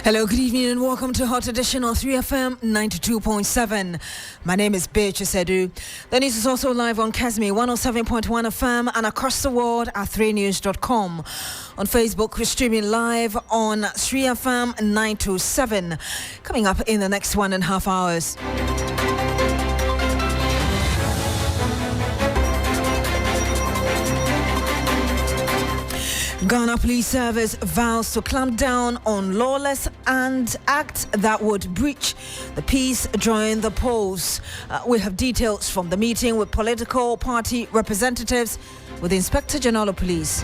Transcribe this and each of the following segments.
Hello, good evening and welcome to Hot Edition on 3FM 92.7. My name is Beatrice Adu. The news is also live on Kesme 107.1 FM and across the world at 3news.com. On Facebook, we're streaming live on 3FM 927. Coming up in the next 1.5 hours. Ghana Police Service vows to clamp down on lawless and acts that would breach the peace during the polls. We have details from the meeting with political party representatives with the Inspector General of Police.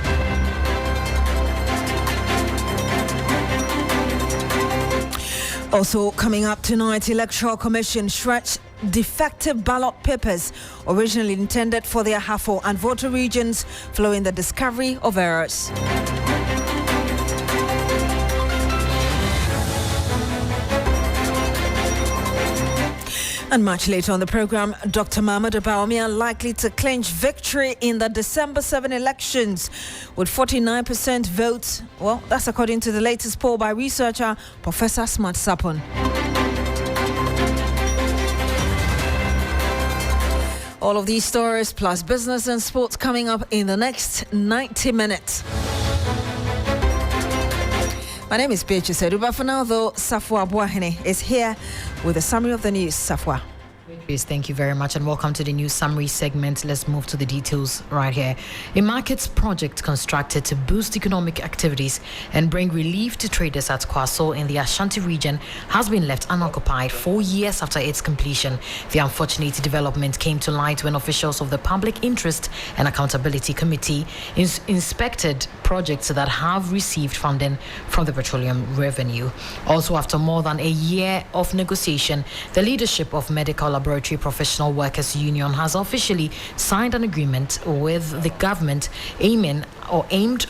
Also coming up tonight, Electoral Commission shreds defective ballot papers originally intended for their Hammoah and voter regions following the discovery of errors. And much later on the program, Dr. Hammoah Agyemang likely to clinch victory in the December 7 elections with 49% votes. Well, that's according to the latest poll by researcher Professor Smart Sapon. All of these stories plus business and sports coming up in the next 90 minutes. My name is Beatrice Adu, but for now though, Sarfoa Asamoah is here with a summary of the news. Sarfoa. Thank you very much and welcome to the news summary segment. Let's move to the details right here. A markets project constructed to boost economic activities and bring relief to traders at Kwaso in the Ashanti region has been left unoccupied 4 years after its completion. The unfortunate development came to light when officials of the Public Interest and Accountability Committee inspected projects that have received funding from the petroleum revenue. Also, after more than a year of negotiation, the leadership of Medical Laboratory Professional Workers Union has officially signed an agreement with the government aimed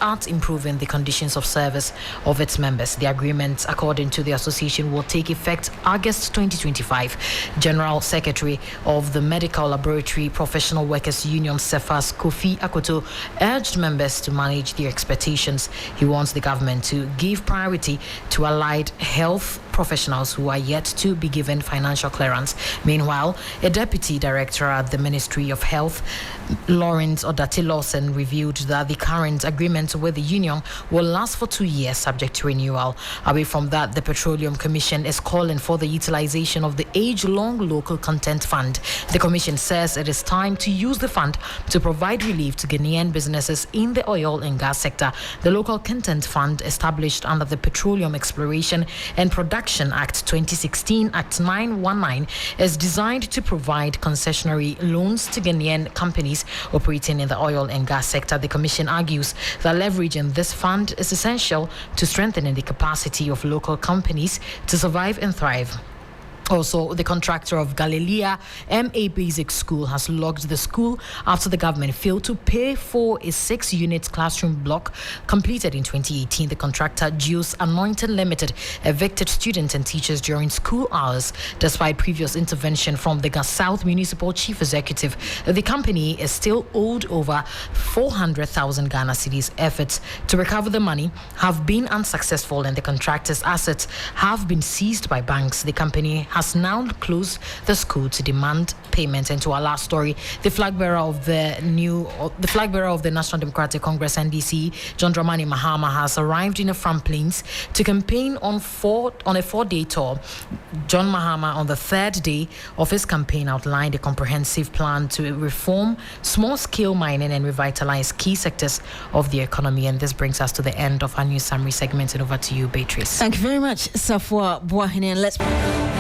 at improving the conditions of service of its members. The agreement, according to the association, will take effect August 2025. General Secretary of the Medical Laboratory Professional Workers Union, Cephas Kofi Akoto, urged members to manage their expectations. He wants the government to give priority to allied health professionals who are yet to be given financial clearance. Meanwhile, a deputy director at the Ministry of Health, Lawrence Odati Lawson, revealed that the current agreement with the union will last for 2 years subject to renewal. Away from that, the Petroleum Commission is calling for the utilization of the age-long local content fund. The commission says it is time to use the fund to provide relief to Ghanaian businesses in the oil and gas sector. The local content fund, established under the Petroleum Exploration and Production Act 2016, Act 919, is designed to provide concessionary loans to Ghanaian companies operating in the oil and gas sector. The commission argues that leveraging this fund is essential to strengthening the capacity of local companies to survive and thrive. Also, the contractor of Galilea MA Basic School has locked the school after the government failed to pay for a 6-unit classroom block completed in 2018. The contractor, Juice Anointing Limited, evicted students and teachers during school hours. Despite previous intervention from the South Municipal Chief Executive, the company is still owed over 400,000 Ghana cedis. Efforts to recover the money have been unsuccessful and the contractor's assets have been seized by banks. The company has now closed the school to demand payment. And to our last story, the flag bearer of the National Democratic Congress NDC, John Dramani Mahama, has arrived in the Front Plains to campaign on a 4-day tour. John Mahama, on the 3rd day of his campaign, outlined a comprehensive plan to reform small-scale mining and revitalize key sectors of the economy. And this brings us to the end of our news summary segment. And over to you, Beatrice. Thank you very much, Sarfoa Asamoah.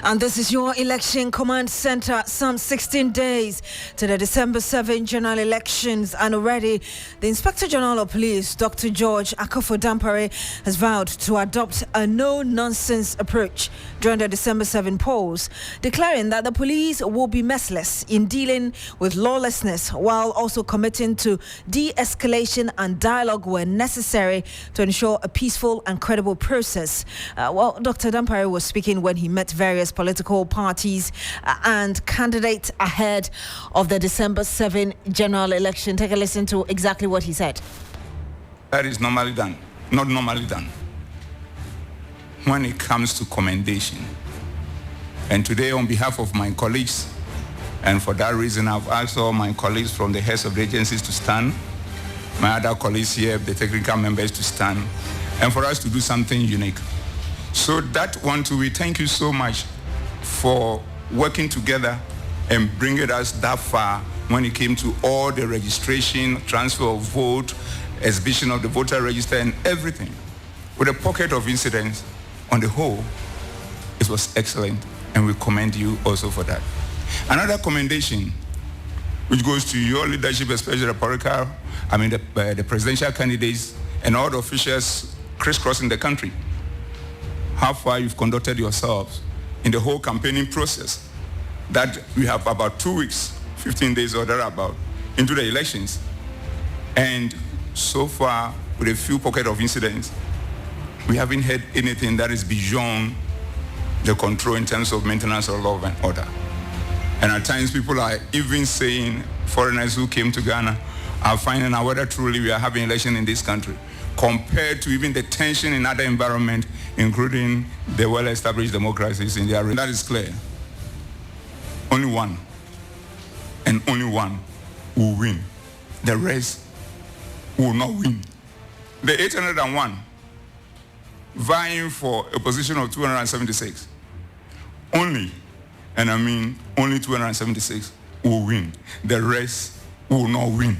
And this is your Election Command Center. Some 16 days to the December 7 general elections, and already the Inspector General of Police, Dr. George Akufo-Dampare, has vowed to adopt a no-nonsense approach during the December 7 polls, declaring that the police will be merciless in dealing with lawlessness while also committing to de-escalation and dialogue where necessary to ensure a peaceful and credible process. Well, Dr. Dampare was speaking when he met various political parties and candidates ahead of the December 7 general election. Take a listen to exactly what he said. That is normally done, not normally done. when it comes to commendation. And today, on behalf of my colleagues, and for that reason, I've asked all my colleagues from the heads of the agencies to stand, my other colleagues here, the technical members, to stand, and for us to do something unique. So that one too, we thank you so much for working together and bringing us that far when it came to all the registration, transfer of vote, exhibition of the voter register, and everything. With a pocket of incidents, on the whole, it was excellent, and we commend you also for that. Another commendation, which goes to your leadership, especially the presidential candidates and all the officials crisscrossing the country. How far you've conducted yourselves in the whole campaigning process, that we have about 2 weeks, 15 days or thereabout, into the elections. And so far, with a few pockets of incidents, we haven't heard anything that is beyond the control in terms of maintenance of law and order. And at times people are even saying, foreigners who came to Ghana are finding out whether truly we are having election in this country, compared to even the tension in other environments, including the well-established democracies in the area. That is clear. Only one, and only one, will win. The rest will not win. The 801 vying for a position of 276, only, and I mean only 276 will win. The rest will not win.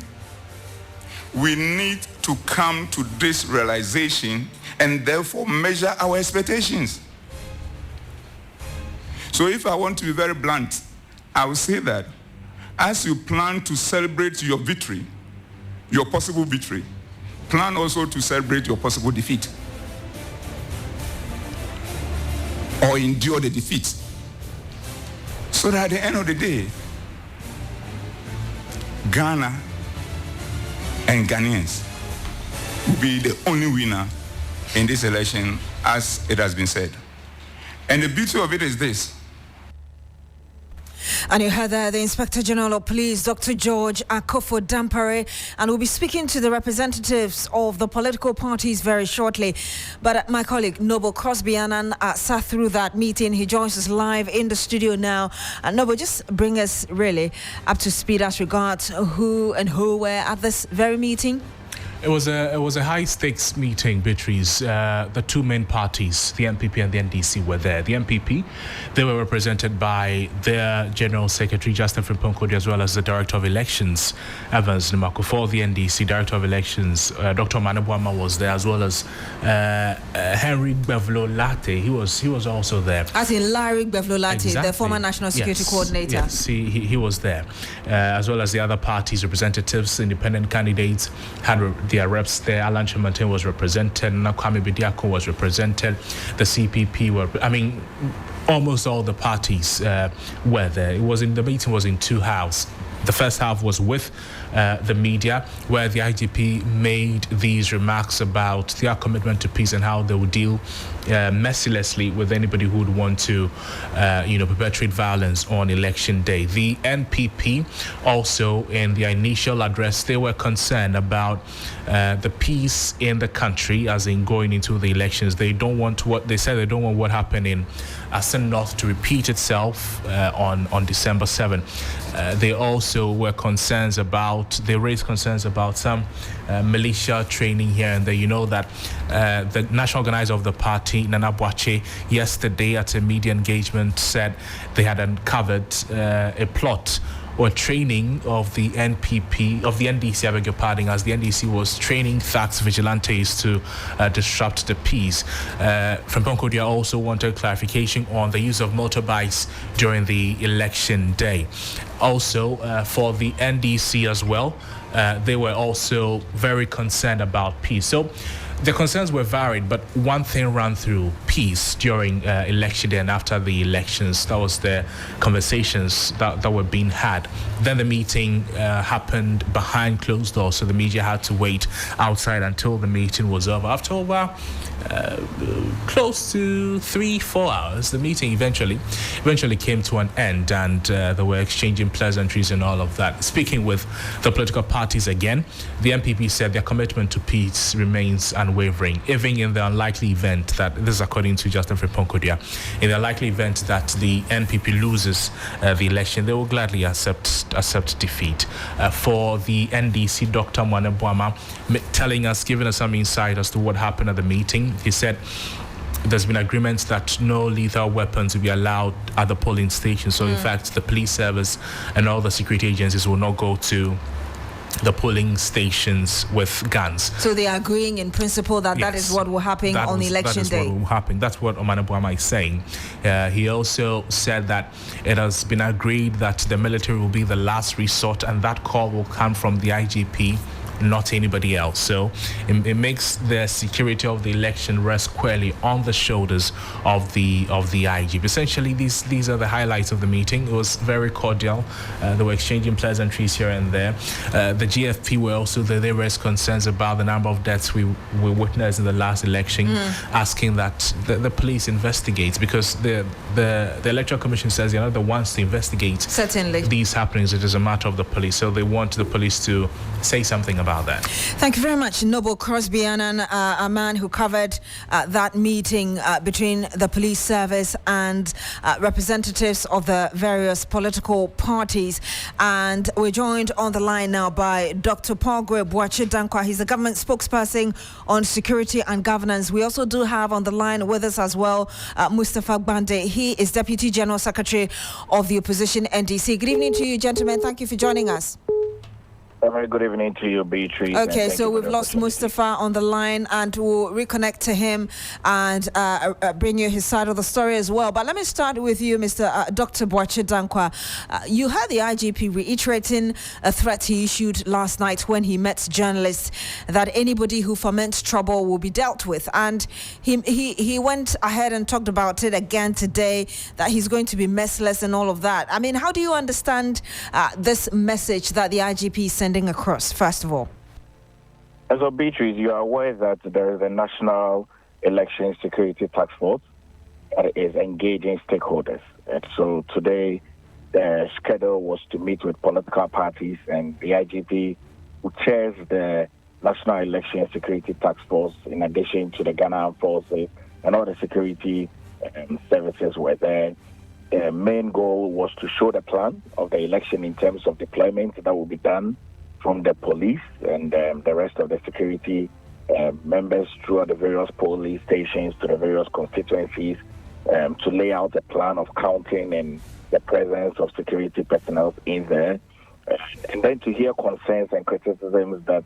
We need to come to this realization and therefore measure our expectations. So if I want to be very blunt, I will say that as you plan to celebrate your victory, your possible victory, plan also to celebrate your possible defeat, or endure the defeat, so that at the end of the day, Ghana and Ghanaians will be the only winner in this election, as it has been said. And the beauty of it is this. And you heard there the Inspector General of Police, Dr. George Akufo-Dampare, and we'll be speaking to the representatives of the political parties very shortly. But my colleague Noble Crosby-Annan sat through that meeting. He joins us live in the studio now. And Noble, just bring us really up to speed as regards who were at this very meeting. It was a high-stakes meeting, Beatrice. The two main parties, the NPP and the NDC, were there. The NPP, they were represented by their General Secretary, Justin Frimpong, as well as the Director of Elections, Evans Nimako. For the NDC, Director of Elections, Dr. Manabuama was there, as well as Henry Bevlo-Latte. He was also there. As in Larry Bevlo-Latte, exactly. the former National Security Coordinator. Yes, he was there, as well as the other parties' representatives, independent candidates had their reps there. Alan Chimantin was represented, Nakwame Bediako was represented, the CPP were, almost all the parties were there. The meeting was in two halves. The first half was with the media, where the IGP made these remarks about their commitment to peace and how they would deal mercilessly with anybody who would want to, perpetrate violence on election day. The NPP also, in their initial address, they were concerned about the peace in the country, as in going into the elections. They don't want what happened in Asen North to repeat itself on December 7. They also were they raised concerns about some militia training here and there. You know that the national organizer of the party, Nana Boakye, yesterday at a media engagement said they had uncovered a plot or training of the NDC, as the NDC was training thugs, vigilantes to disrupt the peace. Frimpong Kodia also wanted clarification on the use of motorbikes during the election day. Also, for the NDC as well, they were also very concerned about peace. So the concerns were varied, but one thing ran through: peace during election day and after the elections. That was the conversations that were being had. Then the meeting happened behind closed doors, so the media had to wait outside until the meeting was over. After a while, close to 3-4 hours, the meeting eventually came to an end, and they were exchanging pleasantries and all of that. Speaking with the political parties again, the NPP said their commitment to peace remains unwavering, even in the unlikely event that, this is according to Justin Friponkodia, in the unlikely event that the NPP loses the election, they will gladly accept defeat. For the NDC, Dr. Hammoah Agyemang giving us some insight as to what happened at the meeting. He said there's been agreements that no lethal weapons will be allowed at the polling stations. So in fact, the police service and all the security agencies will not go to the polling stations with guns. So they are agreeing in principle that that is what will happen on election day. That is what will happen. That's what Hammoah Agyemang is saying. He also said that it has been agreed that the military will be the last resort, and that call will come from the IGP, not anybody else. So it makes the security of the election rest squarely on the shoulders of the IGP. Essentially, these are the highlights of the meeting. It was very cordial. They were exchanging pleasantries here and there. The GFP were also they raised concerns about the number of deaths we witnessed in the last election, asking that the police investigates, because the Electoral Commission says they're not the ones to investigate these happenings. It is a matter of the police. So they want the police to say something about that. Thank you very much, Noble Crosby Annan, a man who covered that meeting between the police service and representatives of the various political parties. And we're joined on the line now by Dr. Pogre Boakye-Dankwa. He's the government spokesperson on security and governance. We also do have on the line with us as well Mustafa Gbande. He is Deputy General Secretary of the Opposition NDC. Good evening to you, gentlemen. Thank you for joining us. A very good evening to you, Beatrice. Okay, so we've lost Mustafa on the line, and we'll reconnect to him and bring you his side of the story as well. But let me start with you, Mr. Dr. Boakye-Dankwa. You heard the IGP reiterating a threat he issued last night when he met journalists that anybody who foments trouble will be dealt with. And he went ahead and talked about it again today, that he's going to be merciless and all of that. I mean, how do you understand this message that the IGP is sending across, first of all? As of Beatrice, you are aware that there is a National Election Security Task Force that is engaging stakeholders. And so today, the schedule was to meet with political parties, and the IGP, who chairs the National Election Security Task Force, in addition to the Ghana Armed Forces and all the security services were there. The main goal was to show the plan of the election in terms of deployment that will be done from the police and the rest of the security members throughout the various polling stations to the various constituencies, to lay out a plan of counting and the presence of security personnel in there, and then to hear concerns and criticisms that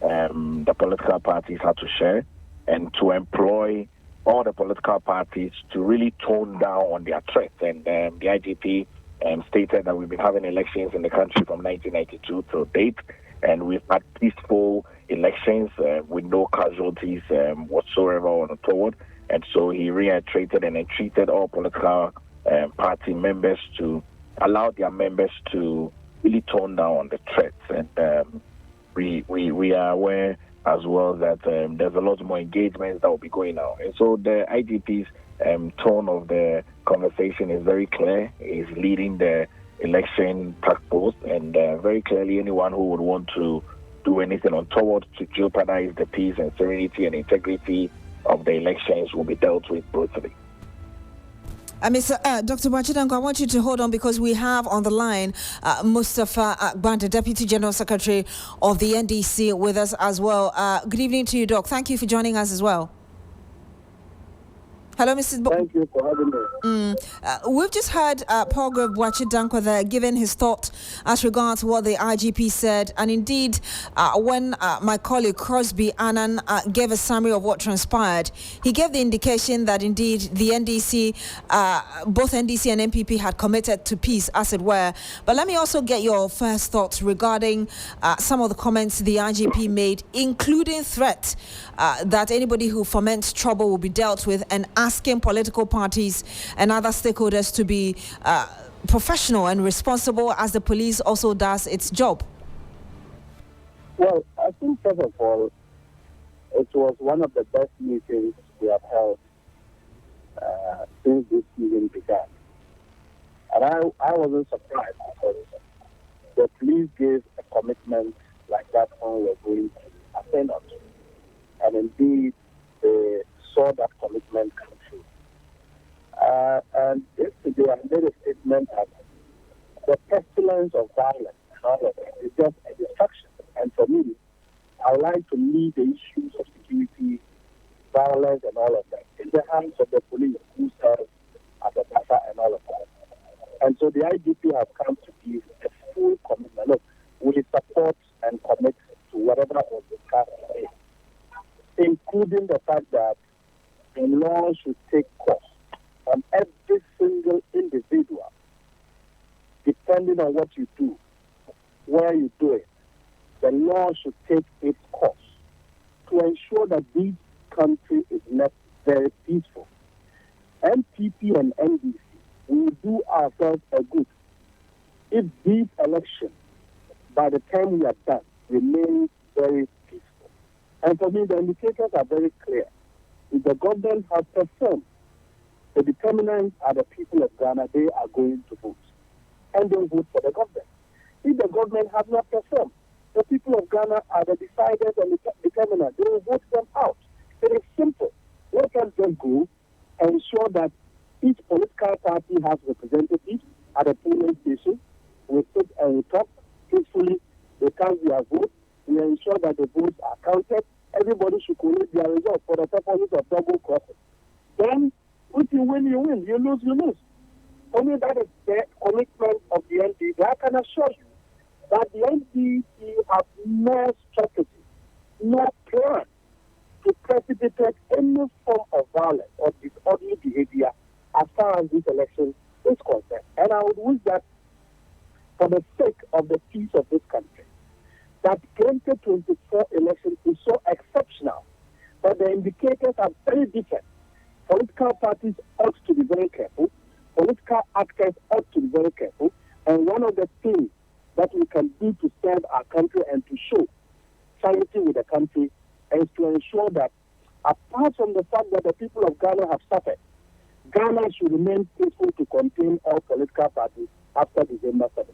the political parties had to share, and to employ all the political parties to really tone down on their threats. And the IGP stated that we've been having elections in the country from 1992 till date, and we've had peaceful elections with no casualties whatsoever on the toward. And so he reiterated and entreated all political party members to allow their members to really tone down on the threats. And we are aware as well that there's a lot more engagements that will be going on. And so the IGP's tone of the conversation is very clear. He's leading the election task force, and very clearly anyone who would want to do anything untoward to jeopardize the peace and serenity and integrity of the elections will be dealt with brutally. Mr. Dr. Boakye-Dankwa, I want you to hold on, because we have on the line Mustafa Gbande, Deputy General Secretary of the NDC, with us as well. Good evening to you, Doc. Thank you for joining us as well. Hello, Mrs. Thank you for having me. We've just heard Pogre Boakye-Dankwa there giving his thought as regards what the IGP said. And indeed, when my colleague Crosby Annan gave a summary of what transpired, he gave the indication that indeed the NDC, both NDC and NPP had committed to peace, as it were. But let me also get your first thoughts regarding some of the comments the IGP made, including threat that anybody who foments trouble will be dealt with, and asking political parties and other stakeholders to be professional and responsible, as the police also does its job. Well, I think, first of all, it was one of the best meetings we have held since this season began. And I wasn't surprised, because the police gave a commitment like that one we're going to attend on to. and indeed they saw that commitment come true. And yesterday I made a statement that the pestilence of violence and all of that is just a distraction. And for me, I would like to leave the issues of security, violence, and all of that in the hands of the police who serve as a buffer and all of that. And so the IGP has come to give a full commitment. Look, we support and commit to whatever was discussed today, including the fact that the law should take course on every single individual, depending on what you do, where you do it. The law should take its course to ensure that this country is left very peaceful. NPP and NDC will do ourselves a good if these elections, by the time we are done, remain very peaceful. And for me, the indicators are very clear. If the government has performed, the determinants are the people of Ghana. They are going to vote, and they will vote for the government. If the government has not performed, the people of Ghana are the deciders and the determinants. They will vote them out. It is simple. Let us just go and ensure that each political party has representatives at the polling station. We sit and we talk peacefully. They cast their vote. We ensure that the votes are counted. Everybody should collect their results for the purposes of double crossing. Then, if you win, you win. You lose, you lose. Only that is the commitment of the NDP. I can assure you that the NDP have no strategy, no plan to precipitate any form of violence or disorderly behavior as far as this election is concerned. And I would wish that for the sake of the peace of this country, that 2024 election is so exceptional that the indicators are very different. Political parties ought to be very careful. Political actors ought to be very careful. And one of the things that we can do to serve our country and to show charity with the country is to ensure that, apart from the fact that the people of Ghana have suffered, Ghana should remain peaceful to contain all political parties after December 7th.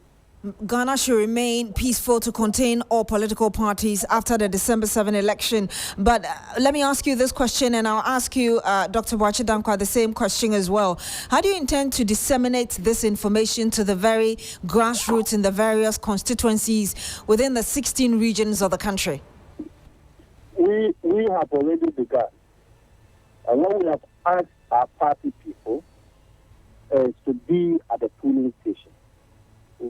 Ghana should remain peaceful to contain all political parties after the December 7 election. But let me ask you this question, and I'll ask you, Dr. Boakye Danquah, the same question as well. How do you intend to disseminate this information to the very grassroots in the various constituencies within the 16 regions of the country? We have already begun. And what we have asked our party people is to be at the polling station,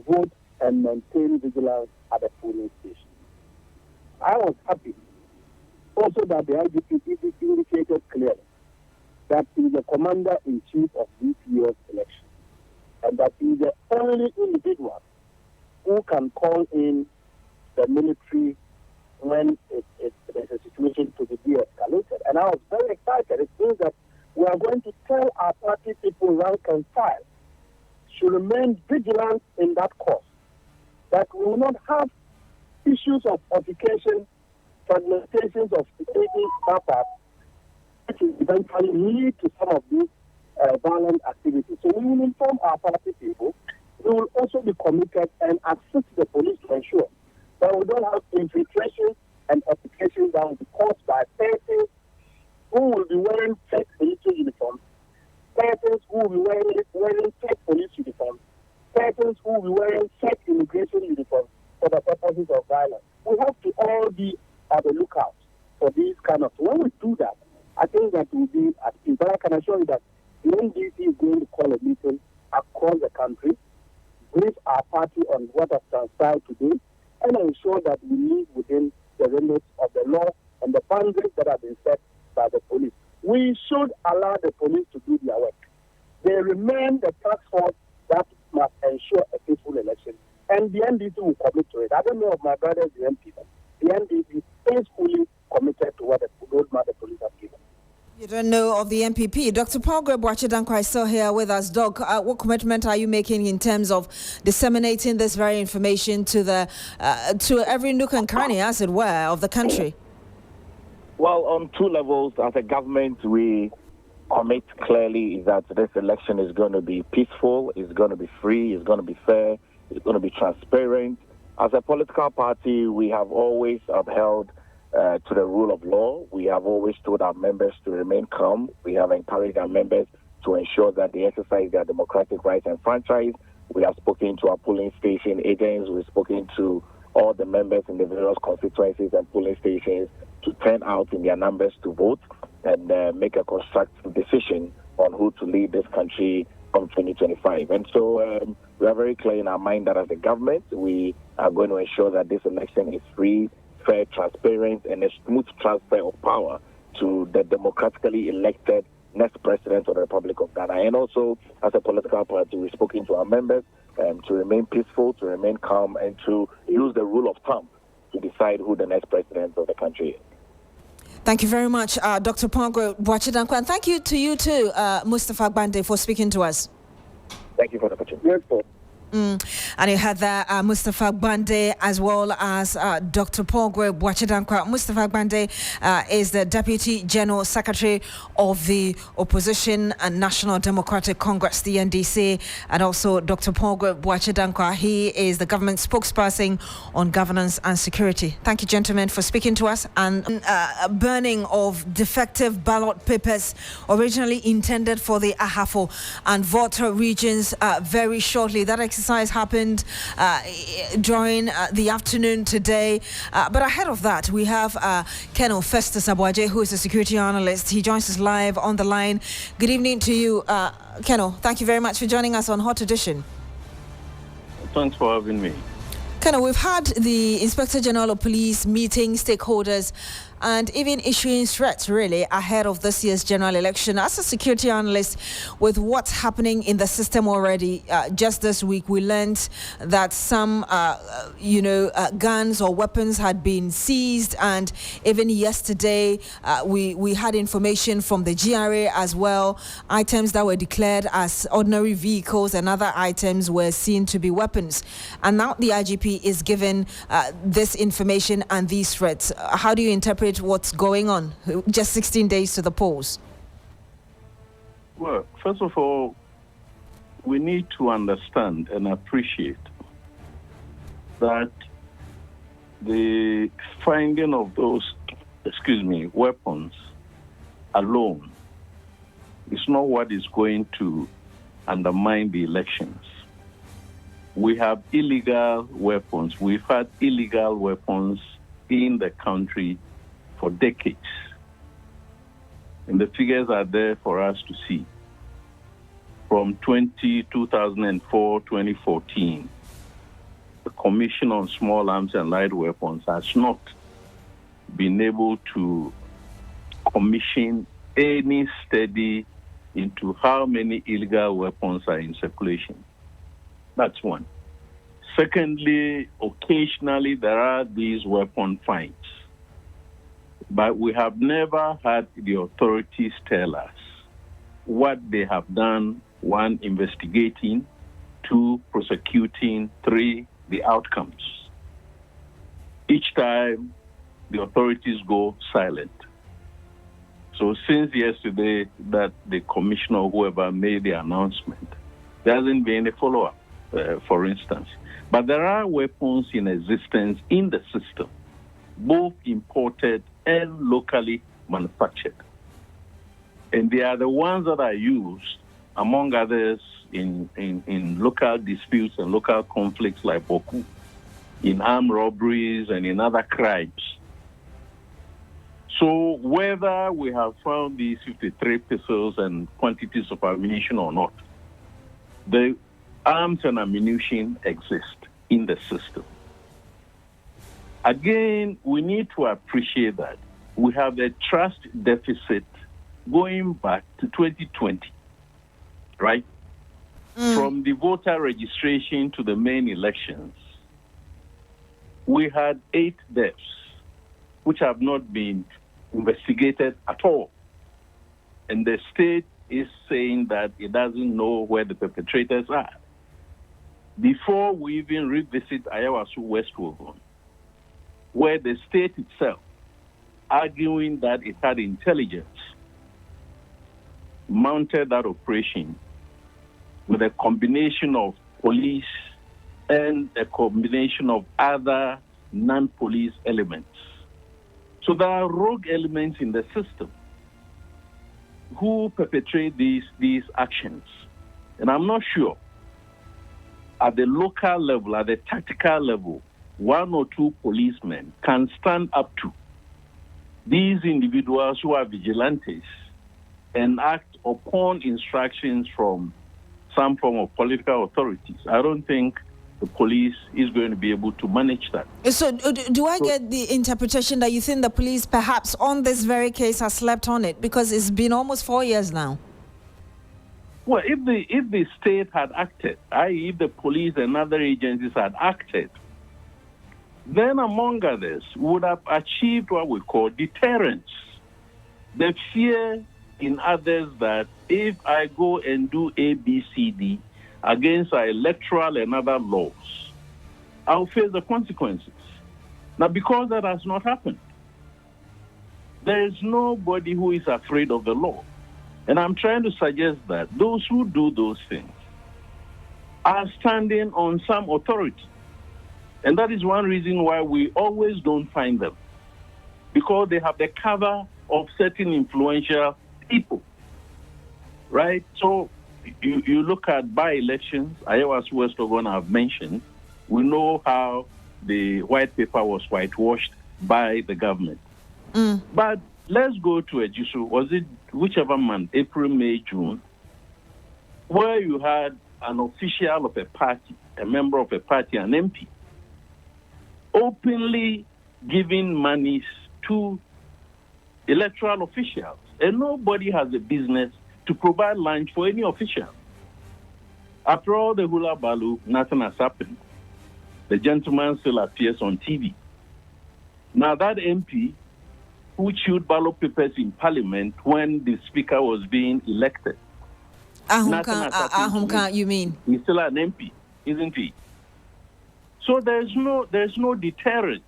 vote and maintain vigilance at the polling station. I was happy also that the IGP indicated clearly that he is the commander-in-chief of this year's election, and that he is the only individual who can call in the military when there's a situation to be de-escalated. And I was very excited. It means that we are going to tell our party people rank and file should remain vigilant in that course, that we will not have issues of altercation, fragmentations of security matters, which will eventually lead to some of these violent activities. So we will inform our party people. We will also be committed and assist the police to ensure that we don't have infiltration and altercations that will be caused by persons who will be wearing fake military uniforms, persons who will be wearing fake police uniforms, persons who will be wearing fake immigration uniforms for the purposes of violence. We have to all be on the lookout for these kind of. When we do that, I think that we'll be at peace. But I can assure you that the NDC is going to call a meeting across the country, brief our party on what has transpired today, and ensure that we live within the limits of the law and the boundaries that have been set by the police. We should allow the police to do their work. They remain the task force that must ensure a peaceful election, and the NDC will commit to it. I don't know of my brothers, the MP. The NDC is fully committed to what the roadmap the police have given. You don't know of the MPP. Dr. Boakye Danquah is still here with us. Doc, what commitment are you making in terms of disseminating this very information to the to every nook and cranny, as it were, of the country? Well, on two levels, as a government, we commit clearly that this election is going to be peaceful, it's going to be free, it's going to be fair, it's going to be transparent. As a political party, we have always upheld to the rule of law. We have always told our members to remain calm. We have encouraged our members to ensure that they exercise their democratic rights and franchise. We have spoken to our polling station agents. We've spoken to all the members in the various constituencies and polling stations to turn out in their numbers to vote and make a constructive decision on who to lead this country from 2025. And so we are very clear in our mind that as a government, we are going to ensure that this election is free, fair, transparent, and a smooth transfer of power to the democratically elected next president of the Republic of Ghana. And also, as a political party, we've spoken to our members to remain peaceful, to remain calm, and to use the rule of thumb to decide who the next president of the country is. Thank you very much, Dr. Pongwe Boachidankwa. And thank you to you too, Mustafa Agbande, for speaking to us. Thank you for the opportunity. And you had that Mustafa Agbande as well as Dr. Pongwe Boachidankwa. Mustafa Agbande is the Deputy General Secretary of the Opposition and National Democratic Congress, the NDC, and also Dr. Pongwe Boachidankwa. He is the government spokesperson on governance and security. Thank you, gentlemen, for speaking to us. And burning of defective ballot papers originally intended for the Ahafo and Volta regions very shortly. That exercise happened during the afternoon today. But ahead of that, we have Colonel Festus Abuaje, who is a security analyst. He joins us live on the line. Good evening to you, Colonel. Thank you very much for joining us on Hot Edition. Thanks for having me. Colonel, we've had the Inspector General of Police meeting stakeholders and even issuing threats, really, ahead of this year's general election. As a security analyst, with what's happening in the system already, just this week, we learned that some, guns or weapons had been seized. And even yesterday, we had information from the GRA as well. Items that were declared as ordinary vehicles and other items were seen to be weapons. And now the IGP is given this information and these threats. How do you interpret what's going on? Just 16 days to the polls. Well, first of all, we need to understand and appreciate that the finding of those, weapons alone is not what is going to undermine the elections. We have illegal weapons. We've had illegal weapons in the country for decades. And the figures are there for us to see. From 2004, 2014, the Commission on Small Arms and Light Weapons has not been able to commission any study into how many illegal weapons are in circulation. That's one. Secondly, occasionally there are these weapon finds. But we have never had the authorities tell us what they have done, one, investigating, two, prosecuting, three, the outcomes. Each time, the authorities go silent. So since yesterday that the commissioner or whoever made the announcement, there hasn't been a follow-up, for instance. But there are weapons in existence in the system, both imported and locally manufactured. And they are the ones that are used, among others, in local disputes and local conflicts like Boku, in armed robberies and in other crimes. So whether we have found these 53 pistols and quantities of ammunition or not, the arms and ammunition exist in the system. Again, we need to appreciate that we have a trust deficit going back to 2020, right? From the voter registration to the main elections, we had 8 deaths, which have not been investigated at all. And the state is saying that it doesn't know where the perpetrators are. Before we even revisit Ayawasu West Wogon, where the state itself, arguing that it had intelligence, mounted that operation with a combination of police and a combination of other non-police elements. So there are rogue elements in the system who perpetrate these actions. And I'm not sure at the local level, at the tactical level, one or two policemen can stand up to these individuals who are vigilantes and act upon instructions from some form of political authorities. I don't think the police is going to be able to manage that. So do I get the interpretation that you think the police perhaps on this very case has slept on it because it's been almost 4 years now? Well, if the state had acted, i.e. if the police and other agencies had acted, then among others would have achieved what we call deterrence. The fear in others that if I go and do A, B, C, D against our electoral and other laws, I'll face the consequences. Now, because that has not happened, there is nobody who is afraid of the law. And I'm trying to suggest that those who do those things are standing on some authority. And that is one reason why we always don't find them, because they have the cover of certain influential people, right? So you look at by-elections, Iowa's West Ogun I've mentioned, we know how the white paper was whitewashed by the government. But let's go to Ejisu, was it whichever month, April, May, June, where you had an official of a party, a member of a party, an MP, openly giving monies to electoral officials. And nobody has a business to provide lunch for any official. After all the hula baloo, nothing has happened. The gentleman still appears on TV. Now that MP who chewed ballot papers in Parliament when the speaker was being elected. Ahumka, you mean? He's still an MP, isn't he? So there's no deterrence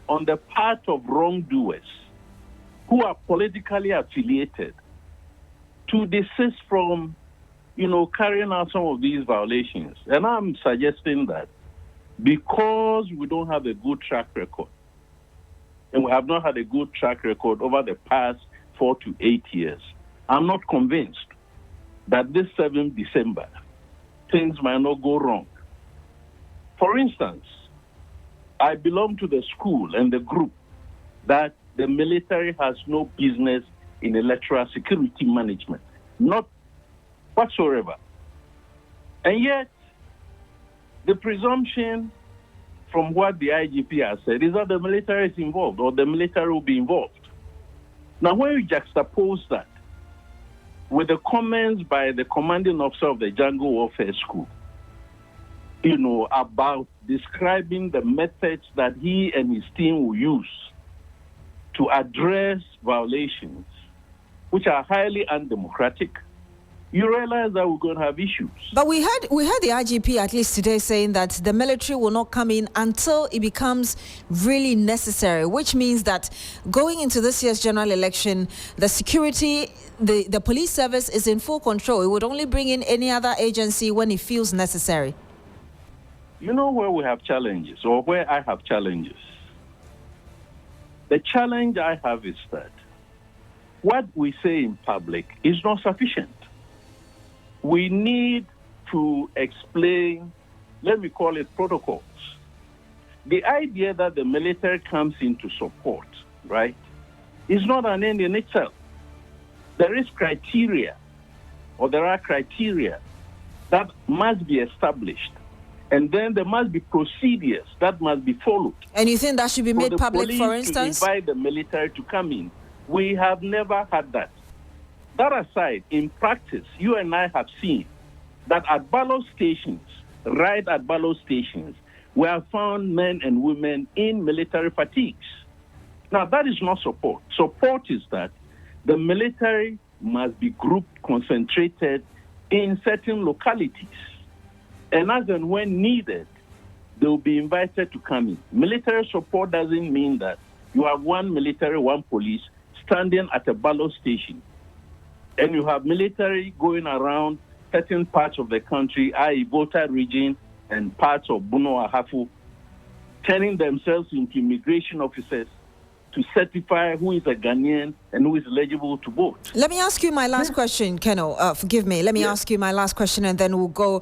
on the part of wrongdoers who are politically affiliated to desist from, carrying out some of these violations. And I'm suggesting that because we don't have a good track record, and we have not had a good track record over the past 4 to 8 years, I'm not convinced that this 7th December, things might not go wrong. For instance, I belong to the school and the group that the military has no business in electoral security management, not whatsoever. And yet, the presumption from what the IGP has said is that the military is involved or the military will be involved. Now, when you juxtapose that with the comments by the commanding officer of the Jungle Warfare School, about describing the methods that he and his team will use to address violations, which are highly undemocratic, you realize that we're going to have issues. But we heard the IGP at least today saying that the military will not come in until it becomes really necessary, which means that going into this year's general election, the security, the police service is in full control. It would only bring in any other agency when it feels necessary. You know where we have challenges, or where I have challenges? The challenge I have is that what we say in public is not sufficient. We need to explain, let me call it protocols. The idea that the military comes in to support, right, is not an end in itself. There is criteria, or there are criteria that must be established. And then there must be procedures that must be followed. And you think that should be made public, for instance? To invite the military to come in. We have never had that. That aside, in practice, you and I have seen that at ballot stations, right at ballot stations, we have found men and women in military fatigues. Now, that is not support. Support is that the military must be grouped, concentrated in certain localities. And as and when needed, they will be invited to come in. Military support doesn't mean that you have one military, one police standing at a ballot station, and you have military going around certain parts of the country, i.e. Volta region and parts of Bono Ahafu, turning themselves into immigration officers to certify who is a Ghanaian and who is eligible to vote. Let me ask you my last question, Keno. Forgive me. Let me ask you my last question and then we'll go.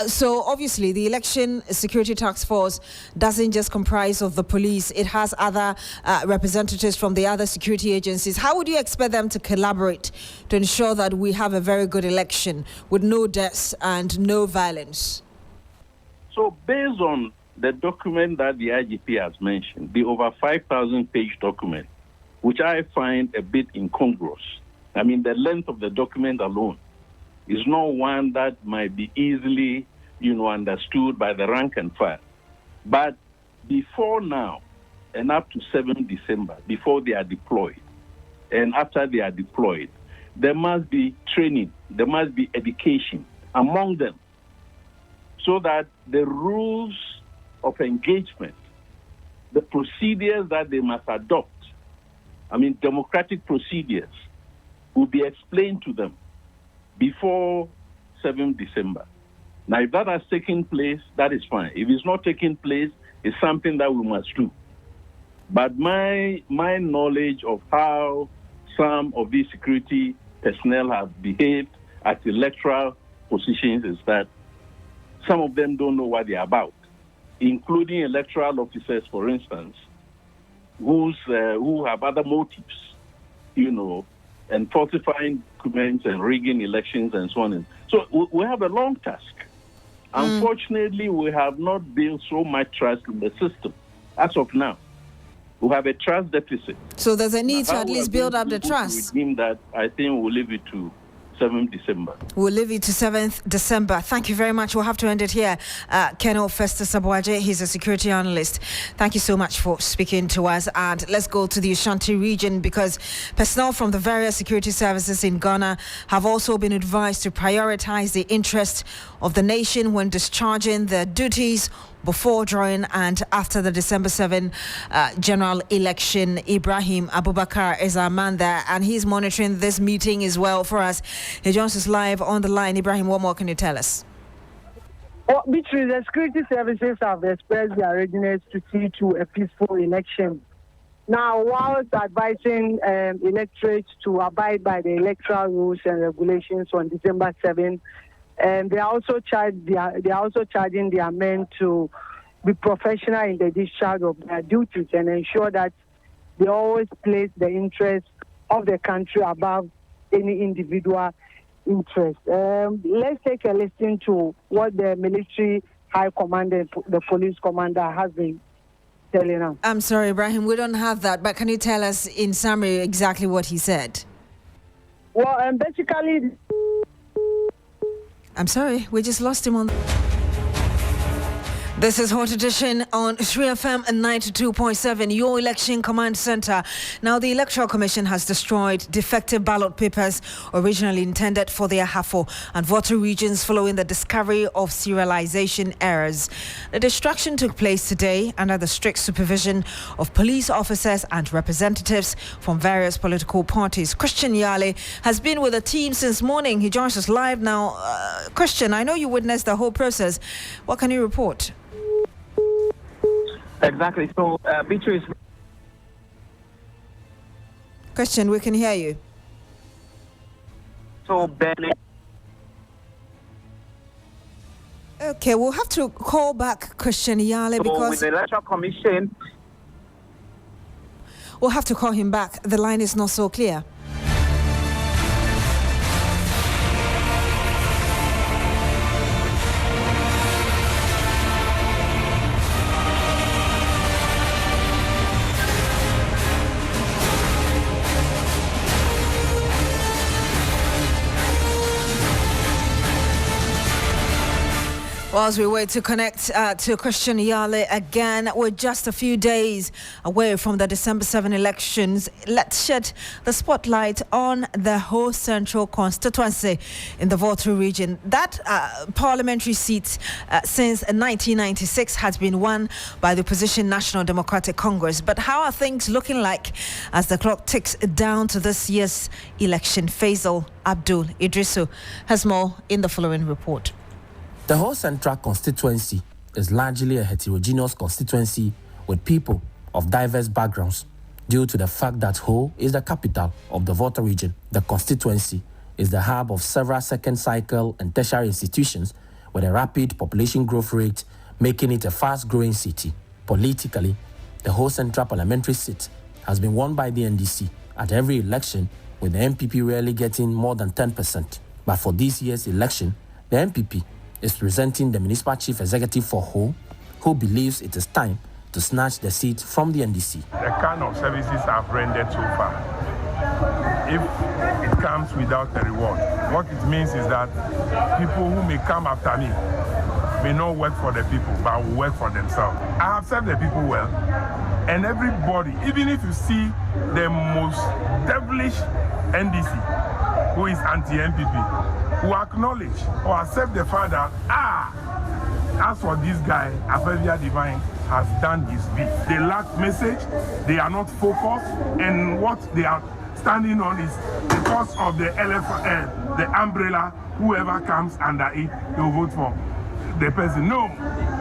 So obviously the Election Security Task Force doesn't just comprise of the police. It has other representatives from the other security agencies. How would you expect them to collaborate to ensure that we have a very good election with no deaths and no violence? So based on the document that the IGP has mentioned, the over 5,000-page document, which I find a bit incongruous. I mean, the length of the document alone is not one that might be easily, understood by the rank and file. But before now, and up to 7 December, before they are deployed, and after they are deployed, there must be training, there must be education among them, so that the rules of engagement, the procedures that they must adopt, democratic procedures, will be explained to them before 7 December. Now, if that has taken place, that is fine. If it's not taking place, it's something that we must do. But my knowledge of how some of these security personnel have behaved at electoral positions is that some of them don't know what they're about, including electoral officers, for instance, who have other motives, and falsifying documents and rigging elections and so on. So we have a long task. Unfortunately, we have not built so much trust in the system as of now. We have a trust deficit. So there's a need to at least build up the trust. To redeem that, I think we'll leave it to 7th December. We'll leave it to 7th December. Thank you very much. We'll have to end it here. Keno Festus Abuaje, he's a security analyst. Thank you so much for speaking to us. And let's go to the Ashanti region, because personnel from the various security services in Ghana have also been advised to prioritize the interest of the nation when discharging their duties before, during and after the December 7 general election. Ibrahim Abubakar is our man there, and he's monitoring this meeting as well for us. He joins us live on the line. Ibrahim, what more can you tell us? Well, Beatrice, the security services have expressed their readiness to see to a peaceful election. Now, whilst advising electorates to abide by the electoral rules and regulations on December 7, they are also charging their men to be professional in the discharge of their duties and ensure that they always place the interests of the country above any individual interest. Let's take a listen to what the military high commander, the police commander, has been telling us. I'm sorry, Ibrahim, we don't have that, but can you tell us in summary exactly what he said? Well, basically... I'm sorry, we just lost him on... This is HotEdition on 3FM and 92.7, your election command center. Now, the Electoral Commission has destroyed defective ballot papers originally intended for the Ahafo and Voto regions following the discovery of serialization errors. The destruction took place today under the strict supervision of police officers and representatives from various political parties. Christian Yale has been with the team since morning. He joins us live now. Christian, I know you witnessed the whole process. What can you report? Exactly. So, Beatrice. Christian, we can hear you. So, Benny. Okay, we'll have to call back Christian Yale because... with the Electoral Commission... We'll have to call him back. The line is not so clear. As we wait to connect to Christian Yale again, we're just a few days away from the December 7 elections. Let's shed the spotlight on the whole central constituency in the Voto region. That parliamentary seat since 1996 has been won by the opposition National Democratic Congress. But how are things looking like as the clock ticks down to this year's election? Faisal Abdul Idrisu has more in the following report. The whole central constituency is largely a heterogeneous constituency with people of diverse backgrounds, due to the fact that Ho is the capital of the Volta region. The constituency is the hub of several second cycle and tertiary institutions with a rapid population growth rate, making it a fast-growing city. Politically, the Ho Central Parliamentary seat has been won by the NDC at every election, with the MPP rarely getting more than 10%. But for this year's election, the MPP is presenting the municipal chief executive for Ho, who believes it is time to snatch the seat from the NDC. The kind of services I've rendered so far, if it comes without a reward, what it means is that people who may come after me may not work for the people, but will work for themselves. I have served the people well, and everybody, even if you see the most devilish NDC, who is anti-MPP, who acknowledge or accept the fact that, as for this guy, Afevia Divine has done his bit. They lack message, they are not focused, and what they are standing on is because of the umbrella, whoever comes under it, they'll vote for the person. No,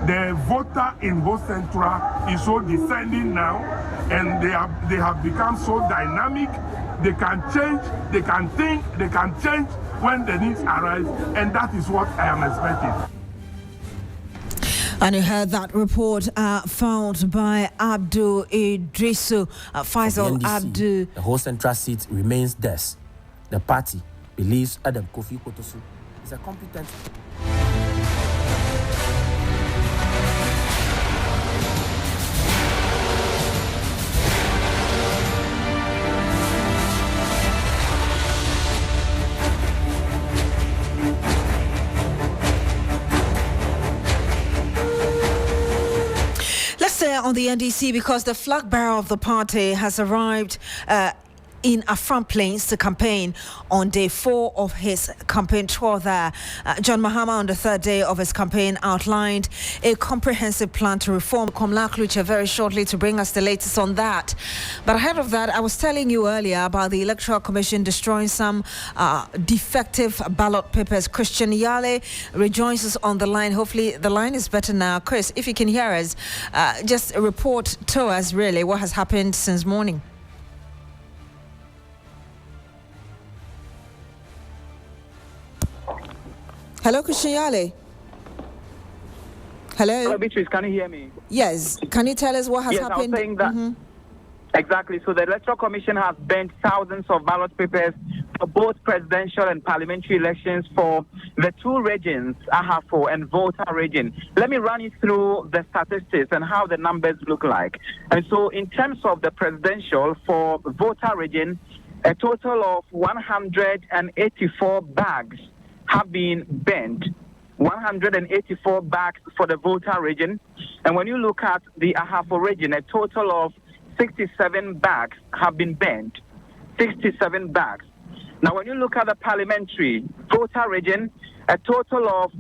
the voter in Ho Central is so descending now, and they have become so dynamic. They can change, they can think, they can change when the needs arise, and that is what I am expecting. And you heard that report found by Abdul Idrisu, Faisal Abdul. The Ho Central seat remains theirs. The party believes Adam Kofi Kotosu is a competent. On the NDC, because the flag bearer of the party has arrived in Afram Plains to campaign on day 4 of his campaign tour there. John Mahama, on the 3rd day of his campaign, outlined a comprehensive plan to reform Komla Kluche very shortly to bring us the latest on that. But ahead of that, I was telling you earlier about the Electoral Commission destroying some defective ballot papers. Christian Yale rejoins us on the line. Hopefully the line is better now. Chris, if you can hear us, just report to us really what has happened since morning. Hello, Christian Yale. Hello. Hello, Beatrice, can you hear me? Yes. Can you tell us what has happened? I was saying that. Exactly. So the Electoral Commission has burnt thousands of ballot papers for both presidential and parliamentary elections for the 2 regions, Ahafo and Volta region. Let me run you through the statistics and how the numbers look like. And so in terms of the presidential for Volta region, a total of 184 bags have been burnt, 184 bags for the Volta region. And when you look at the Ahafo region, a total of 67 bags have been burnt, 67 bags. Now, when you look at the parliamentary Volta region, a total of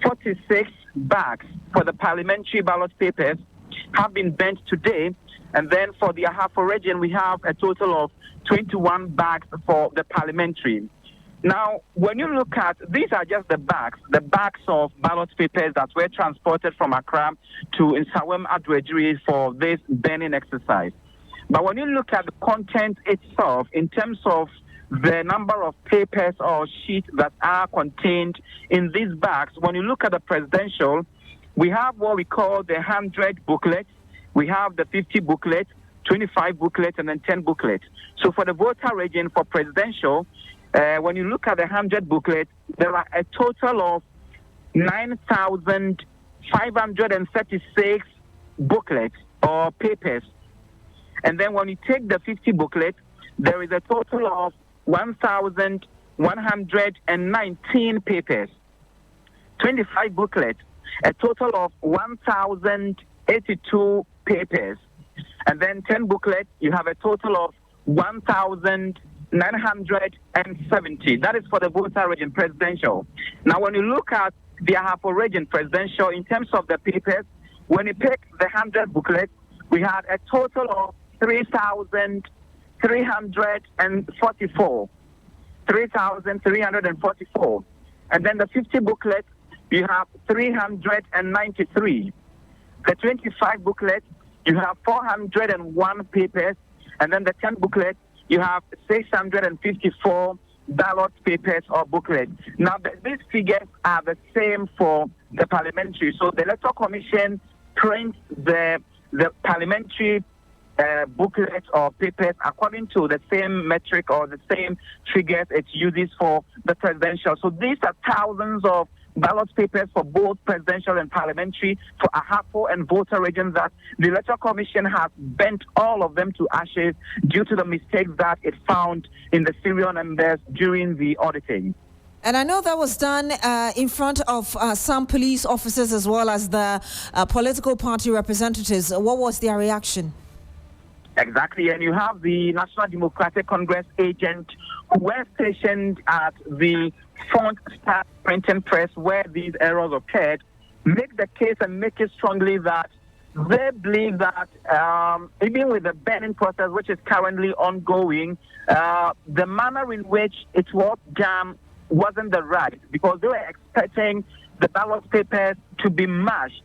46 bags for the parliamentary ballot papers have been burnt today. And then for the Ahafo region, we have a total of 21 bags for the parliamentary. Now, when you look at, these are just the bags of ballot papers that were transported from Accra to Nsawam Adwejiri for this burning exercise. But when you look at the content itself, in terms of the number of papers or sheets that are contained in these bags, when you look at the presidential, we have what we call the 100 booklets, we have the 50 booklets, 25 booklets, and then 10 booklets. So for the Volta region, for presidential, when you look at the 100 booklets, there are a total of 9,536 booklets or papers. And then when you take the 50 booklets, there is a total of 1,119 papers. 25 booklets, a total of 1,082 papers. And then 10 booklets, you have a total of 1,970. That is for the Volta region presidential. Now, when you look at the Ahafo region presidential, in terms of the papers, when you pick the 100 booklets, we had a total of 3,344. 3,344. And then the 50 booklets, you have 393. The 25 booklets, you have 401 papers. And then the 10 booklet, you have 654 ballot papers or booklets. Now, these figures are the same for the parliamentary. So the Electoral Commission prints the parliamentary booklets or papers according to the same metric or the same figures it uses for the presidential. So these are thousands of ballot papers for both presidential and parliamentary for Ahafo and voter regions that the Electoral Commission has bent all of them to ashes due to the mistakes that it found in the serial numbers during the auditing. And I know that was done in front of some police officers as well as the political party representatives. What was their reaction? Exactly, and you have the National Democratic Congress agent who were stationed at the front staff printing press where these errors occurred, make the case and make it strongly that they believe that even with the banning process, which is currently ongoing, the manner in which it was done wasn't the right, because they were expecting the ballot papers to be mashed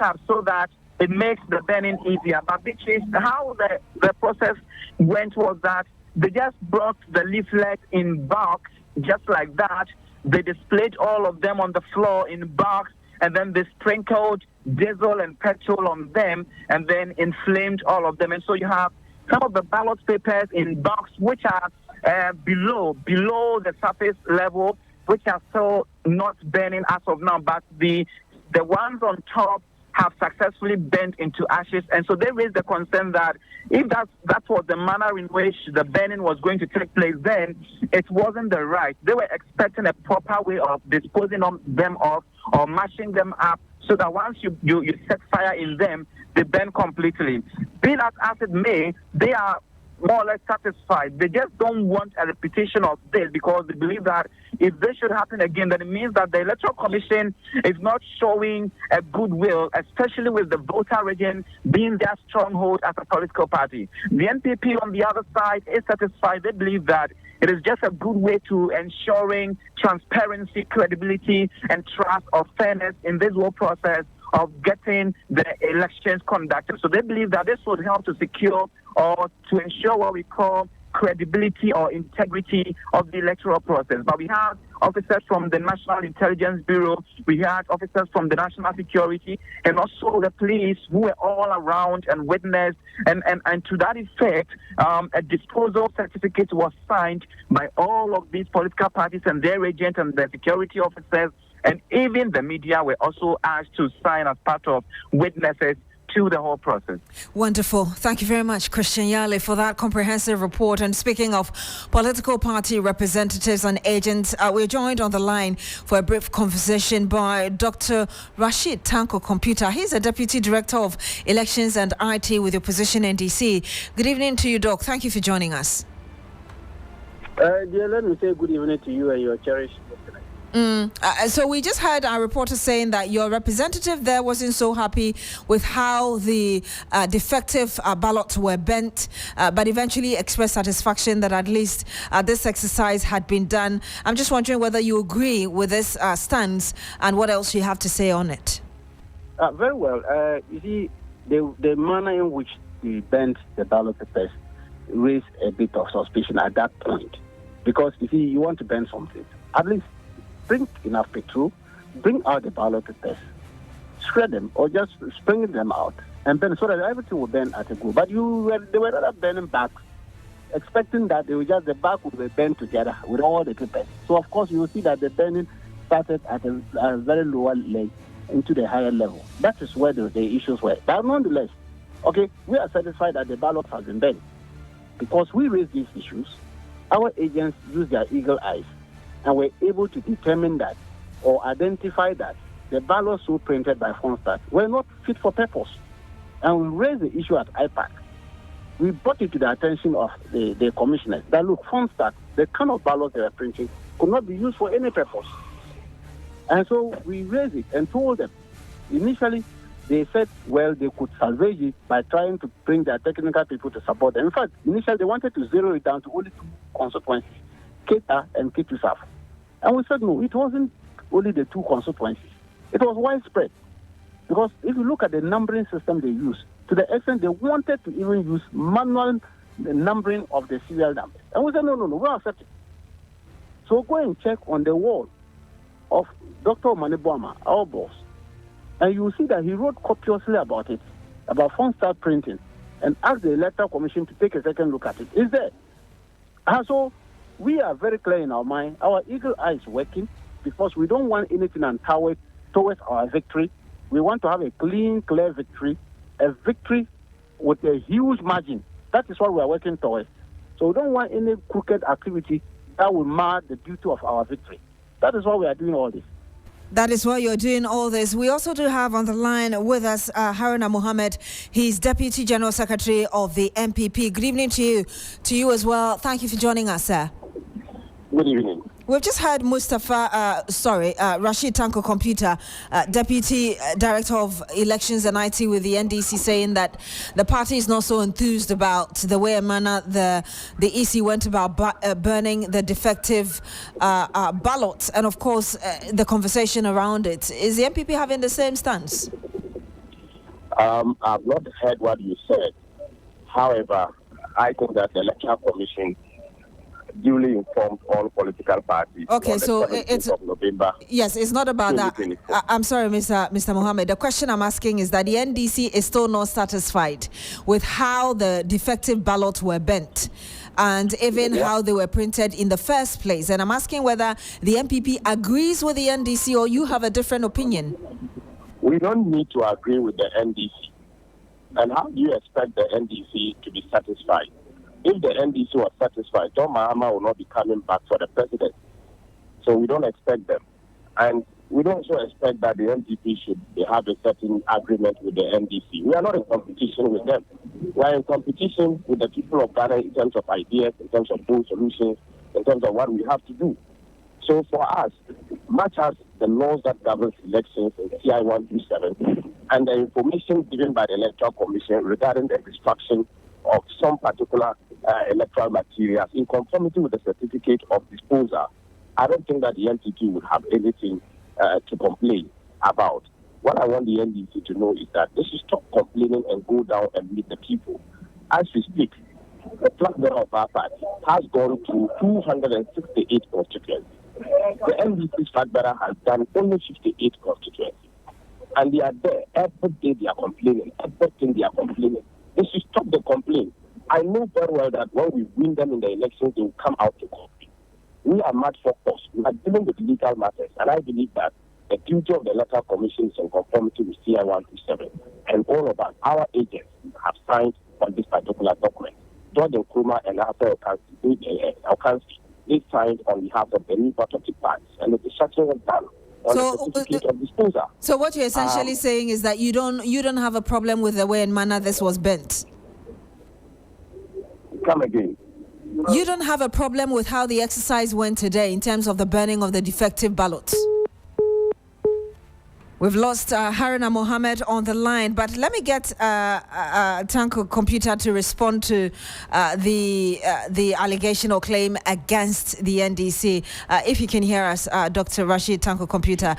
up so that it makes the banning easier. But Beatrice, how the process went was that they just brought the leaflet in box, just like that. They displayed all of them on the floor in box, and then they sprinkled diesel and petrol on them, and then inflamed all of them. And so you have some of the ballot papers in box, which are below the surface level, which are still not burning as of now. But the ones on top have successfully bent into ashes. And so they raised the concern that if that was the manner in which the burning was going to take place, then it wasn't the right. They were expecting a proper way of disposing of them off or mashing them up so that once you set fire in them, they burn completely. Be that as it may, they are more or less satisfied. They just don't want a repetition of this because they believe that if this should happen again, then it means that the Electoral Commission is not showing a goodwill, especially with the voter region being their stronghold as a political party. The NPP on the other side is satisfied. They believe that it is just a good way to ensuring transparency, credibility, and trust or fairness in this whole process of getting the elections conducted. So they believe that this would help to secure or to ensure what we call credibility or integrity of the electoral process. But we have officers from the National Intelligence Bureau, we had officers from the National Security, and also the police who were all around and witnessed. And to that effect, a disposal certificate was signed by all of these political parties and their agents and the security officers, and even the media were also asked to sign as part of witnesses to the whole process. Wonderful. Thank you very much, Christian Yale, for that comprehensive report. And speaking of political party representatives and agents, we're joined on the line for a brief conversation by Dr. Rashid Tanko Computer. He's a Deputy Director of Elections and IT with the opposition NDC. Good evening to you, Doc. Thank you for joining us. Dear, let me say good evening to you and your cherished listeners. So we just heard our reporter saying that your representative there wasn't so happy with how the defective ballots were bent, but eventually expressed satisfaction that at least this exercise had been done. I'm just wondering whether you agree with this stance and what else you have to say on it. Very well. You see, the manner in which we bent the ballot papers raised a bit of suspicion at that point. Because, you see, you want to bend something. At least bring enough petrol, bring out the ballot papers, shred them, or just spring them out, and burn so that everything will burn at a go. But they were rather burning back, expecting that the back would be burned together with all the papers. So, of course, you will see that the burning started at a very lower leg into the higher level. That is where the issues were. But nonetheless, okay, we are satisfied that the ballot has been burned. Because we raised these issues, our agents used their eagle eyes and were able to determine that or identify that the ballots so printed by Fonstat were not fit for purpose. And we raised the issue at IPAC. We brought it to the attention of the commissioners that, look, Fonstat, the kind of ballots they were printing could not be used for any purpose. And so we raised it and told them. Initially, they said, well, they could salvage it by trying to bring their technical people to support them. In fact, initially, they wanted to zero it down to only two constituencies, Keta and Ketu South. And we said, no, it wasn't only the two constituencies. It was widespread. Because if you look at the numbering system they used to the extent they wanted to even use manual numbering of the serial numbers. And we said, no, we don't accept it. So go and check on the wall of Dr. Manibwama, our boss, and you will see that he wrote copiously about it, about phone start printing, and asked the Electoral Commission to take a second look at it. It's there. And so we are very clear in our mind. Our eagle eye is working because we don't want anything untoward towards our victory. We want to have a clean, clear victory, a victory with a huge margin. That is what we are working towards. So we don't want any crooked activity that will mar the beauty of our victory. That is why we are doing all this. That is why you're doing all this. We also do have on the line with us Haruna Mohammed. He's Deputy General Secretary of the MPP. Good evening to you as well. Thank you for joining us, sir. Good evening. We've just heard Rashid Tanko Computer, Deputy Director of Elections and IT with the NDC, saying that the party is not so enthused about the way and manner the EC went about burning the defective ballots, and of course the conversation around it. Is the MPP having the same stance? I've not heard what you said. However, I think that the Electoral Commission duly informed all political parties. Okay, so it's of November. Yes, it's not about that. I'm sorry, Mr. Mohammed. The question I'm asking is that the NDC is still not satisfied with how the defective ballots were bent and even how they were printed in the first place. And I'm asking whether the MPP agrees with the NDC or you have a different opinion. We don't need to agree with the NDC. And how do you expect the NDC to be satisfied? If the NDC was satisfied, John Mahama will not be coming back for the president. So we don't expect them. And we don't also expect that the NDP should have a certain agreement with the NDC. We are not in competition with them. We are in competition with the people of Ghana in terms of ideas, in terms of bold solutions, in terms of what we have to do. So for us, much as the laws that govern elections in CI 127 and the information given by the Electoral Commission regarding the destruction of some particular electoral materials in conformity with the certificate of disposal, I don't think that the NPP would have anything to complain about. What I want the NDC to know is that they should stop complaining and go down and meet the people. As we speak, the flag bearer of our party has gone to 268 constituencies. The NDC's flag bearer has done only 58 constituencies. And they are there. Every day they are complaining. Everything they are complaining. They should stop the complaint. I know very well that when we win them in the elections, they will come out to complain. We are much focused. We are dealing with legal matters. And I believe that the duty of the Electoral Commission is in conformity with CI 127. And all of us, our agents, have signed on this particular document. George Nkrumah and Arthur Okansi, they signed on behalf of the new patriotic parties. And the destruction was done. So what you're essentially saying is that you don't have a problem with the way and manner this was bent. Come again. You don't have a problem with how the exercise went today in terms of the burning of the defective ballots. We've lost Haruna Mohammed on the line, but let me get Tanko Computer to respond to the allegation or claim against the NDC. If you can hear us, Dr. Rashid Tanko Computer,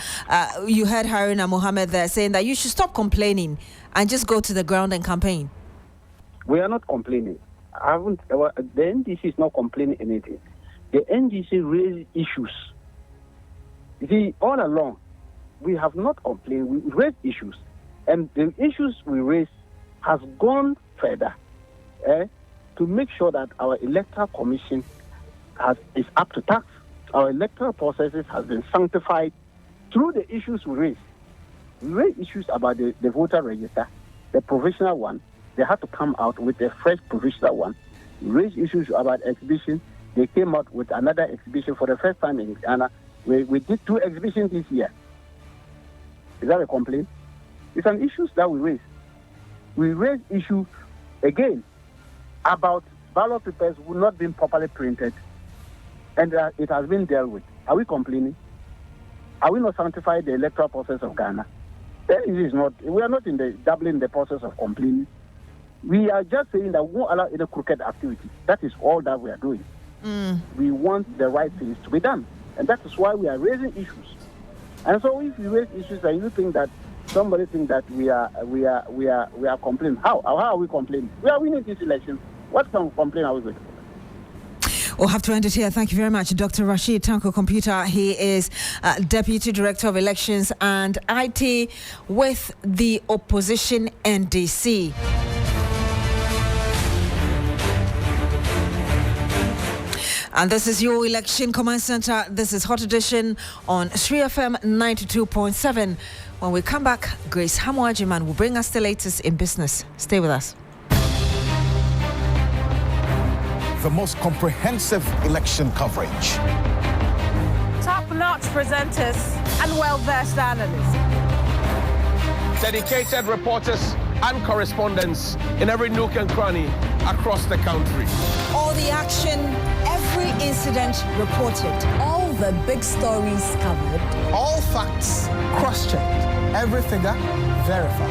you heard Haruna Mohammed there saying that you should stop complaining and just go to the ground and campaign. We are not complaining. The NDC is not complaining anything. The NDC raised issues. You see, all along, we have not complained. We raised issues, and the issues we raised has gone further to make sure that our Electoral Commission is up to task. Our electoral processes has been sanctified through the issues we raised. We raised issues about the voter register, the provisional one. They had to come out with a fresh provisional one. We raised issues about exhibition. They came out with another exhibition for the first time in Ghana. We did 2 exhibitions this year. Is that a complaint? It's an issue that we raise. We raise issue again about ballot papers not being properly printed, and it has been dealt with. Are we complaining? Are we not sanctifying the electoral process of Ghana? We are not doubling the process of complaining. We are just saying that we won't allow any crooked activity. That is all that we are doing. We want the right things to be done, and that is why we are raising issues. And so if you raise issues and you think that somebody thinks that we are complaining. How are we complaining? We are winning this election. What kind of complaint are we going to? We'll have to end it here. Thank you very much, Dr. Rashid Tanko Computer. He is Deputy Director of Elections and IT with the opposition NDC. And this is your Election Command Center. This is Hot Edition on 3FM 92.7. When we come back, Grace Hammoah Agyemang will bring us the latest in business. Stay with us. The most comprehensive election coverage. Top-notch presenters and well-versed analysts. Dedicated reporters and correspondents in every nook and cranny across the country. All the action, every incident reported. All the big stories covered. All facts cross-checked. Every figure verified.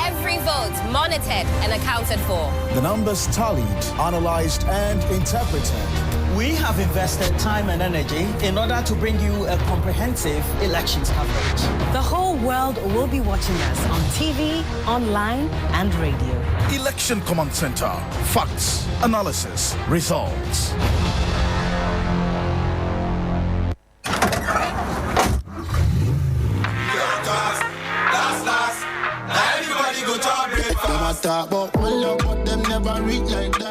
Every vote monitored and accounted for. The numbers tallied, analyzed, and interpreted. We have invested time and energy in order to bring you a comprehensive elections coverage. The whole world will be watching us on TV, online, and radio. Election Command Center. Facts, analysis, results.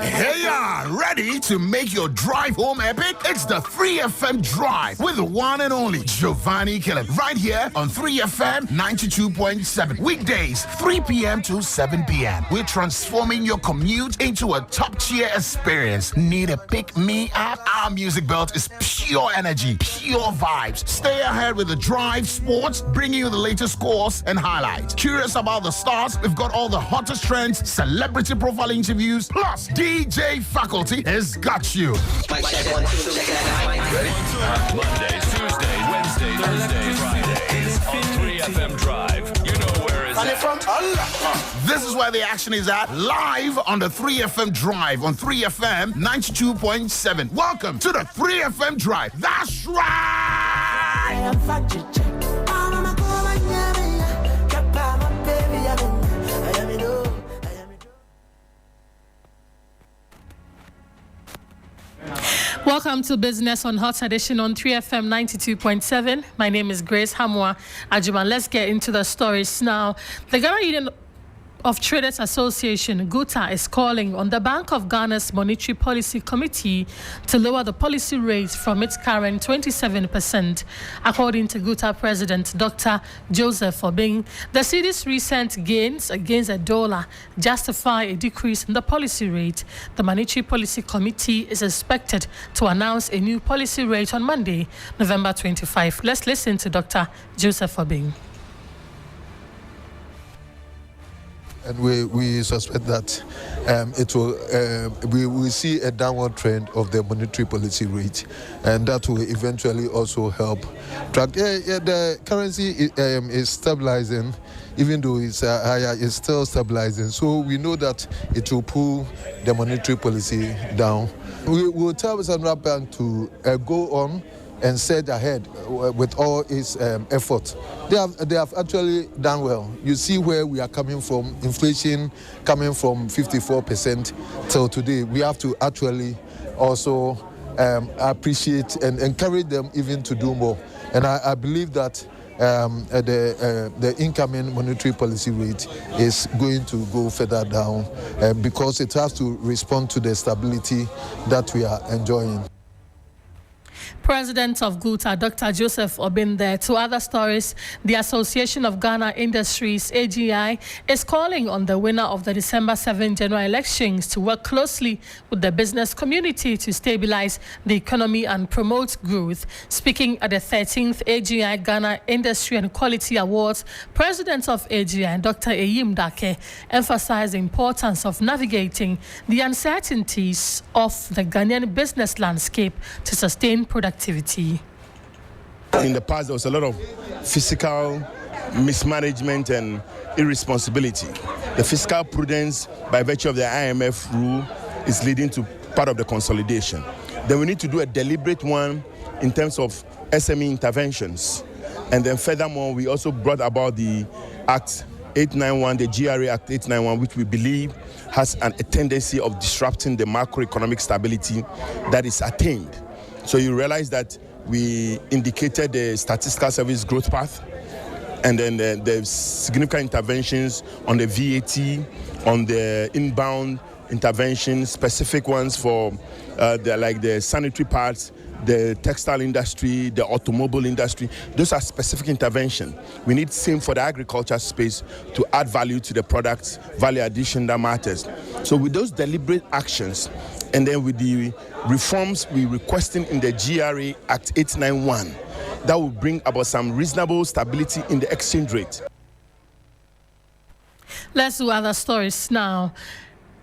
Hey, ready to make your drive home epic? It's the 3FM Drive with the one and only Giovanni Killen right here on 3FM 92.7. Weekdays, 3 p.m. to 7 p.m. We're transforming your commute into a top-tier experience. Need a pick-me-up? Our music belt is pure energy, pure vibes. Stay ahead with the Drive Sports, bringing you the latest scores and highlights. Curious about the stars? We've got all the hottest trends, celebrity profile interviews, plus DJ faculty has got you. Mondays, Tuesdays, Wednesdays, Thursdays, Fridays on 3FM Drive. You know where it's at. This is where the action is at, live on the 3FM Drive on 3FM 92.7. Welcome to the 3FM Drive. That's right! Welcome to Business on Hot Edition on 3FM 92.7. My name is Grace Hammoah Agyemang. Let's get into the stories now. The Ghana Union of Traders Association, GUTA, is calling on the Bank of Ghana's Monetary Policy Committee to lower the policy rate from its current 27%. According to GUTA President Dr. Joseph Obing, the cedi's recent gains against the dollar justify a decrease in the policy rate. The Monetary Policy Committee is expected to announce a new policy rate on Monday, November 25. Let's listen to Dr. Joseph Obing. And we suspect that we will see a downward trend of the monetary policy rate, and that will eventually also help track. The currency is stabilizing, even though it's higher, it's still stabilizing. So we know that it will pull the monetary policy down. We will tell Central Bank to go on and surge ahead with all its efforts. They have actually done well. You see where we are coming from, inflation coming from 54% till today. We have to actually also appreciate and encourage them even to do more. And I believe that the incoming monetary policy rate is going to go further down because it has to respond to the stability that we are enjoying. President of GUTA, Dr. Joseph Obing there. To other stories, the Association of Ghana Industries, AGI, is calling on the winner of the December 7 general elections to work closely with the business community to stabilize the economy and promote growth. Speaking at the 13th AGI Ghana Industry and Quality Awards, President of AGI, Dr. Eyim Dake, emphasized the importance of navigating the uncertainties of the Ghanaian business landscape to sustain productivity. In the past, there was a lot of fiscal mismanagement and irresponsibility. The fiscal prudence, by virtue of the IMF rule, is leading to part of the consolidation. Then we need to do a deliberate one in terms of SME interventions. And then furthermore, we also brought about the Act 891, the GRA Act 891, which we believe has a tendency of disrupting the macroeconomic stability that is attained. So you realize that we indicated the statistical service growth path, and then the significant interventions on the VAT, on the inbound interventions, specific ones for the sanitary parts, the textile industry, the automobile industry. Those are specific interventions. We need same for the agriculture space to add value to the products, value addition that matters. So with those deliberate actions, and then with the reforms we're requesting in the GRA Act 891, that will bring about some reasonable stability in the exchange rate. Let's do other stories now.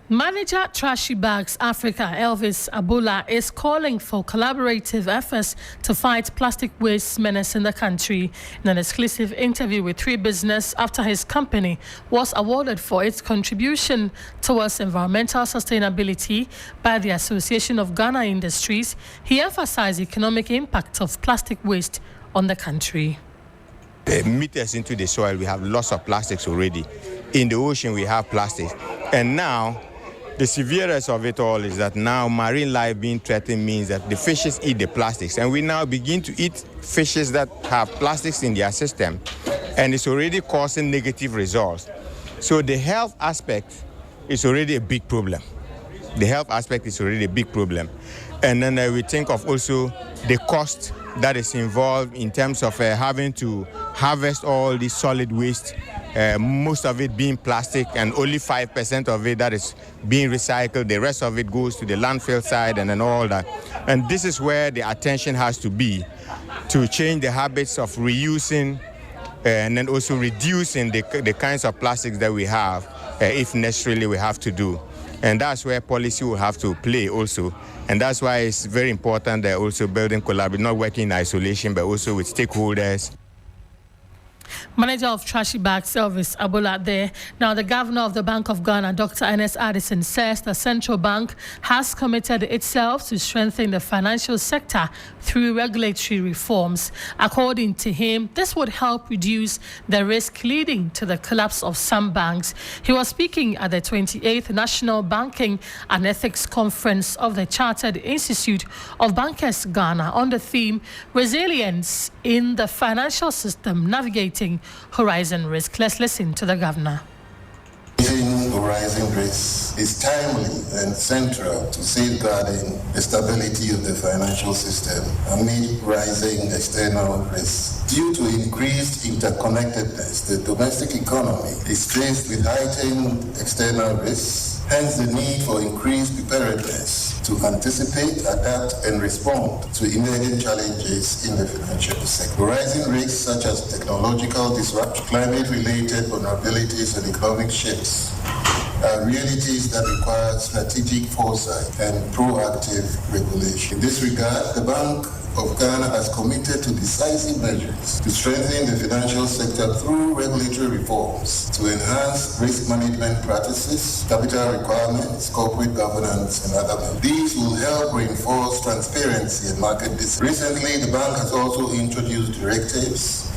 Manager Trashy Bags Africa, Elvis Abula, is calling for collaborative efforts to fight plastic waste menace in the country. In an exclusive interview with 3 Business, after his company was awarded for its contribution towards environmental sustainability by the Association of Ghana Industries, he emphasized the economic impact of plastic waste on the country. Meters into the soil, we have lots of plastics already. In the ocean, we have plastic. And now, the severest of it all is that now marine life being threatened means that the fishes eat the plastics. And we now begin to eat fishes that have plastics in their system. And it's already causing negative results. So the health aspect is already a big problem. The health aspect is already a big problem. And then we think of also the cost that is involved in terms of having to harvest all this solid waste, most of it being plastic and only 5% of it that is being recycled. The rest of it goes to the landfill side and then all that. And this is where the attention has to be, to change the habits of reusing and then also reducing the kinds of plastics that we have, if necessarily we have to do. And that's where policy will have to play also. And that's why it's very important that also building collaboration, not working in isolation, but also with stakeholders. Manager of Trashy Bags, Elvis Abula there. Now, the governor of the Bank of Ghana, Dr. Ernest Addison, says the central bank has committed itself to strengthen the financial sector through regulatory reforms. According to him, this would help reduce the risk leading to the collapse of some banks. He was speaking at the 28th National Banking and Ethics Conference of the Chartered Institute of Bankers Ghana on the theme Resilience in the Financial System, Navigating Horizon Risk. Let's listen to the governor. Horizon risk is timely and central to safeguarding the stability of the financial system amid rising external risks. Due to increased interconnectedness, the domestic economy is faced with heightened external risks, hence the need for increased preparedness to anticipate, adapt, and respond to emerging challenges in the financial sector. Rising risks such as technological disruption, climate-related vulnerabilities, and economic shifts are realities that require strategic foresight and proactive regulation. In this regard, the Bank of Ghana has committed to decisive measures to strengthen the financial sector through regulatory reforms to enhance risk management practices, capital requirements, corporate governance, and other measures. These will help reinforce transparency and market discipline. Recently, the bank has also introduced directives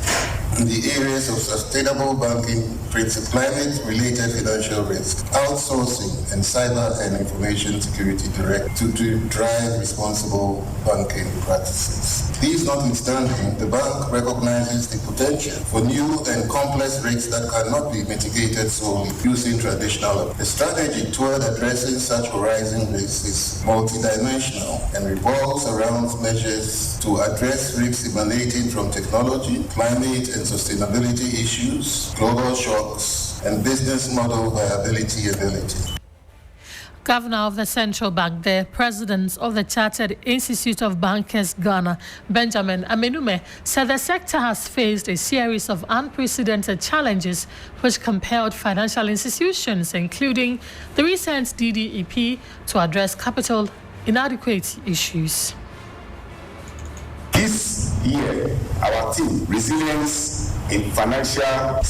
in the areas of sustainable banking principles, climate-related financial risk, outsourcing, and cyber and information security to drive responsible banking practices. These notwithstanding, the bank recognizes the potential for new and complex risks that cannot be mitigated solely using traditional approaches. The strategy toward addressing such horizon risks is multidimensional and revolves around measures to address risks emanating from technology, climate and sustainability issues, global shocks, and business model viability ability. Governor of the Central Bank, the President of the Chartered Institute of Bankers Ghana, Benjamin Amenume, said the sector has faced a series of unprecedented challenges which compelled financial institutions, including the recent DDEP, to address capital inadequacy issues. This year, our team, Resilience in the financial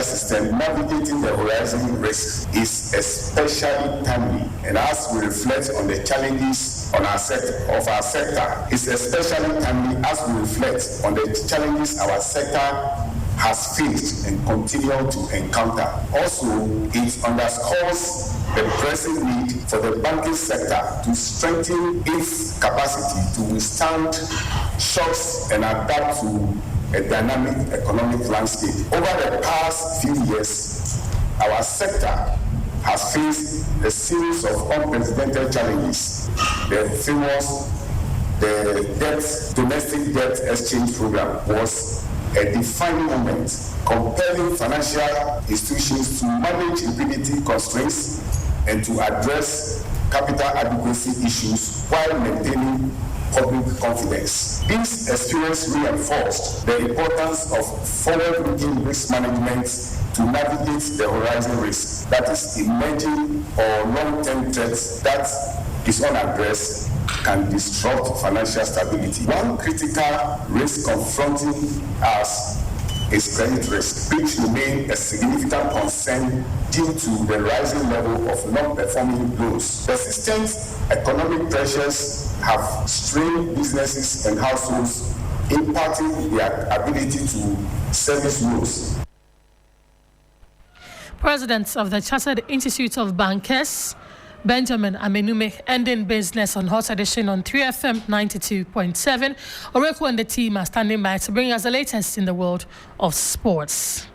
system, navigating the horizon risk, is especially timely. And as we reflect on the challenges of our sector is especially timely as we reflect on the challenges our sector has faced and continue to encounter. Also, it underscores the pressing need for the banking sector to strengthen its capacity to withstand shocks and adapt to a dynamic economic landscape. Over the past few years, our sector has faced a series of unprecedented challenges. The domestic debt exchange program was a defining moment, compelling financial institutions to manage liquidity constraints and to address capital adequacy issues while maintaining public confidence. This experience reinforced the importance of forward-looking risk management to navigate the horizon risk that is emerging or long-term threats that is unaddressed can disrupt financial stability. One critical risk confronting us is credit risk, which remains a significant concern due to the rising level of non-performing loans. Persistent economic pressures have strained businesses and households, impacting their ability to service loans. President of the Chartered Institute of Bankers, Benjamin Amenume, ending business on Hot Edition on 3FM 92.7. Oreku and the team are standing by to bring us the latest in the world of sports.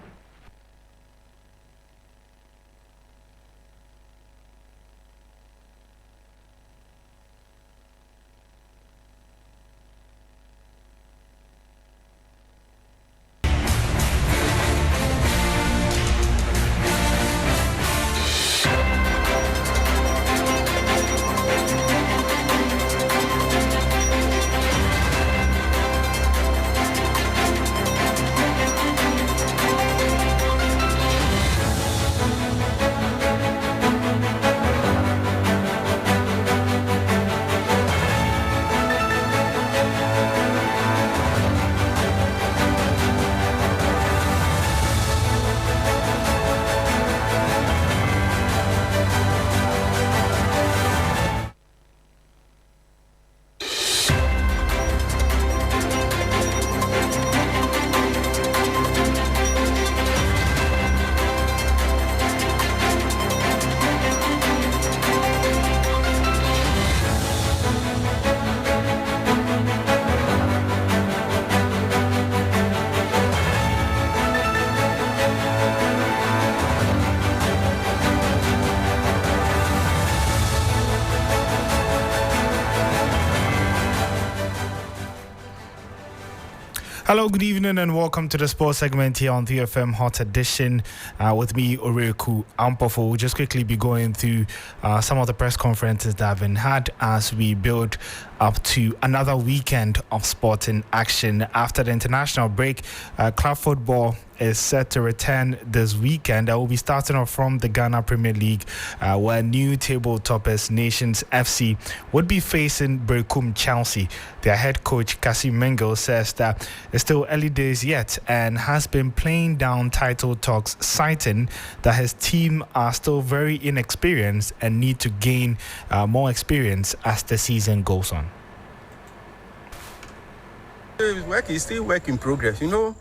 Hello, good evening, and welcome to the sports segment here on 3FM Hot Edition with me, Oreku Ampofo. We'll just quickly be going through some of the press conferences that have been had as we build up to another weekend of sporting action. After the international break, club football is set to return this weekend. I will be starting off from the Ghana Premier League, where new table toppers Nations FC would be facing Berkum Chelsea. Their head coach Cassie Mengel says that it's still early days yet and has been playing down title talks, citing that his team are still very inexperienced and need to gain more experience as the season goes on. It's still work in progress. You know,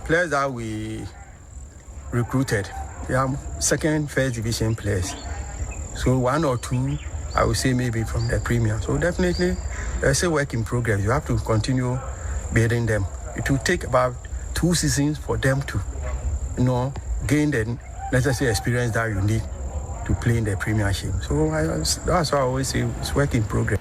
players that we recruited, they are second, first division players. So one or two, I would say maybe from the Premier. So definitely, there's a work in progress. You have to continue building them. It will take about 2 seasons for them to, gain the necessary experience that you need to play in the Premiership. So that's why I always say it's work in progress.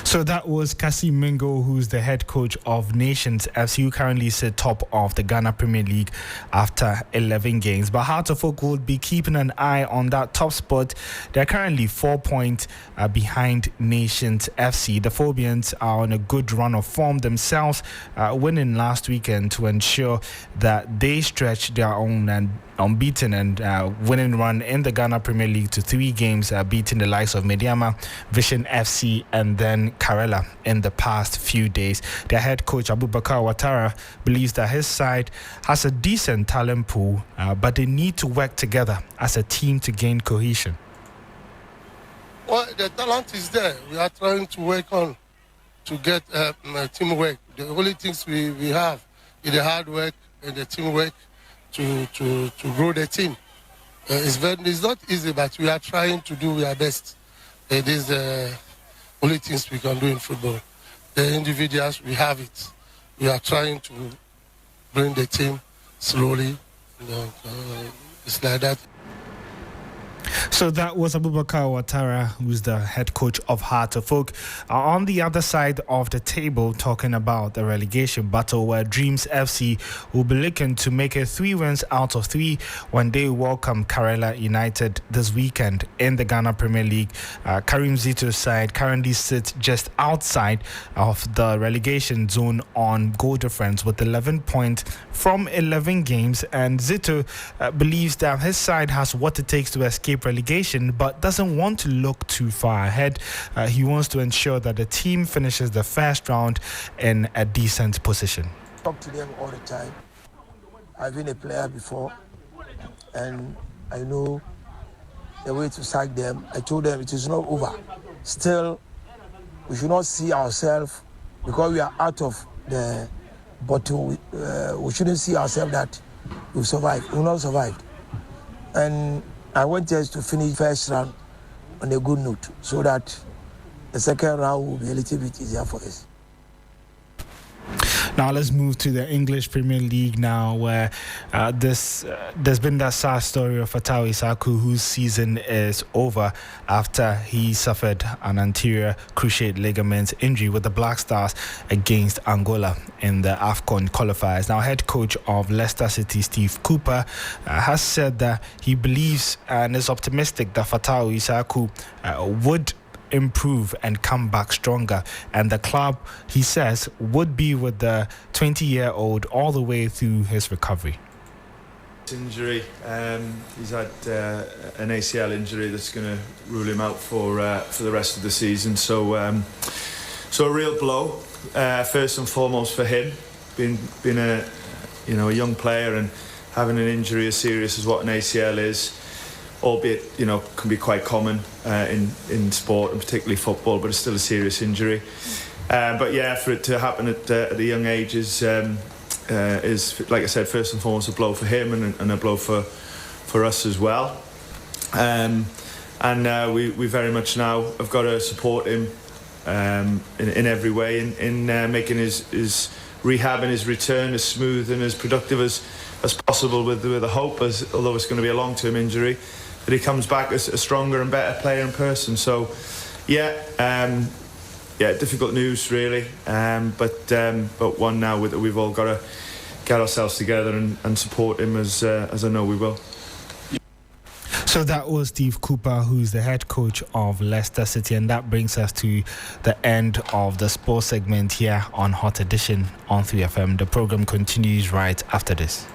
So that was Cassie Mingo, who's the head coach of Nations FC, who currently sits top of the Ghana Premier League after 11 games. But Heart of Oak will be keeping an eye on that top spot. They're currently 4 points behind Nations FC. The Phobians are on a good run of form themselves, winning last weekend to ensure that they stretch their own and unbeaten and winning run in the Ghana Premier League to 3 games, beating the likes of Mediama, Vision FC, and then Karela in the past few days. Their head coach Abubakar Ouattara believes that his side has a decent talent pool, but they need to work together as a team to gain cohesion. Well, the talent is there. We are trying to work on to get teamwork. The only things we have is the hard work and the teamwork to grow the team. It's not easy, but we are trying to do our best. It is the only things we can do in football. The individuals, we have it. We are trying to bring the team slowly. It's like that. So that was Abubakar Ouattara, who's the head coach of Heart of Oak. On the other side of the table, talking about the relegation battle, where Dreams FC will be looking to make it 3 wins out of 3 when they welcome Karela United this weekend in the Ghana Premier League. Karim Zito's side currently sits just outside of the relegation zone on goal difference with 11 points from 11 games, and Zito believes that his side has what it takes to escape relegation, but doesn't want to look too far ahead. He wants to ensure that the team finishes the first round in a decent position. I talk to them all the time. I've been a player before, and I know the way to sack them. I told them it is not over. Still, we should not see ourselves, because we are out of the bottle, we shouldn't see ourselves that we've survived. We've not survived. And I want us to finish first round on a good note so that the second round will be a little bit easier for us. Now let's move to the English Premier League now, where there's been that sad story of Fatawu Issahaku, whose season is over after he suffered an anterior cruciate ligament injury with the Black Stars against Angola in the AFCON qualifiers. Now, head coach of Leicester City, Steve Cooper, has said that he believes and is optimistic that Fatawu Issahaku would improve and come back stronger, and the club, he says, would be with the 20-year-old all the way through his recovery. Injury, he's had an ACL injury that's going to rule him out for the rest of the season. So a real blow, first and foremost for him, being a young player and having an injury as serious as what an ACL is. Albeit, can be quite common in sport, and particularly football, but it's still a serious injury. But yeah, for it to happen at a young age is, like I said, first and foremost a blow for him and a blow for us as well. We very much now have got to support him in every way in making his rehab and his return as smooth and as productive as possible, with a hope, although it's going to be a long-term injury, that he comes back as a stronger and better player in person. So, difficult news really, but one now that we've all got to get ourselves together and support him as I know we will. So that was Steve Cooper, who's the head coach of Leicester City, and that brings us to the end of the sports segment here on Hot Edition on 3FM. The program continues right after this.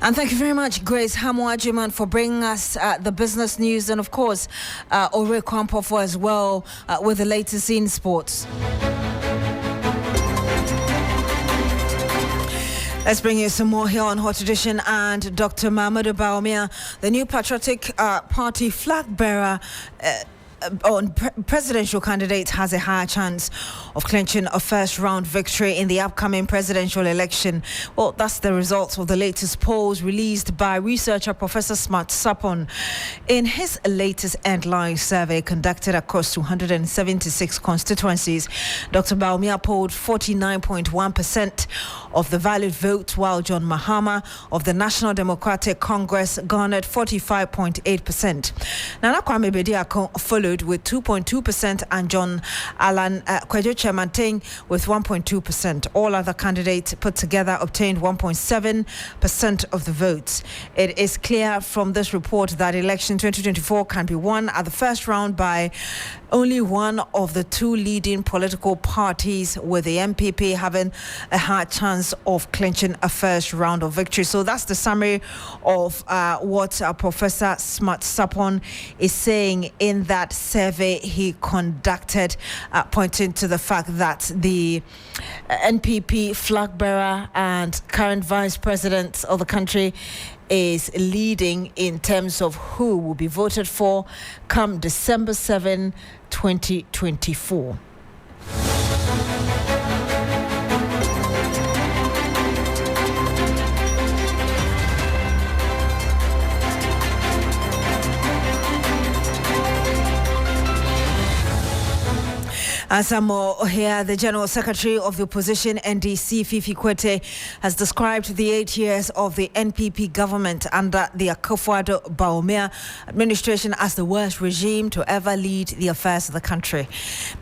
And thank you very much, Grace Hammoah Agyemang, for bringing us the business news, and of course, Ore Kwampofo as well with the latest in sports. Let's bring you some more here on Hot Edition. And Dr. Mahmoud Bawumia, the new Patriotic Party flag bearer, presidential candidate, has a higher chance of clinching a first-round victory in the upcoming presidential election. Well, that's the results of the latest polls released by researcher Professor Smart Sapon. In his latest endline survey conducted across 276 constituencies, Dr. Bawumia polled 49.1% of the valid votes, while John Mahama of the National Democratic Congress garnered 45.8%. Nana Kwame Bediako followed with 2.2% and John Alan Kwadwo Kyerematen with 1.2%. All other candidates put together obtained 1.7% of the votes. It is clear from this report that election 2024 can be won at the first round by only one of the two leading political parties, with the MPP having a high chance of clinching a first round of victory. So that's the summary of what Professor Smart Sapon is saying in that survey he conducted, pointing to the fact that the NPP flag bearer and current vice president of the country is leading in terms of who will be voted for come December 7, 2024. Asamoah here, the General Secretary of the Opposition NDC, Fifi Kwete, has described the 8 years of the NPP government under the Akufo-Addo Bawumia administration as the worst regime to ever lead the affairs of the country.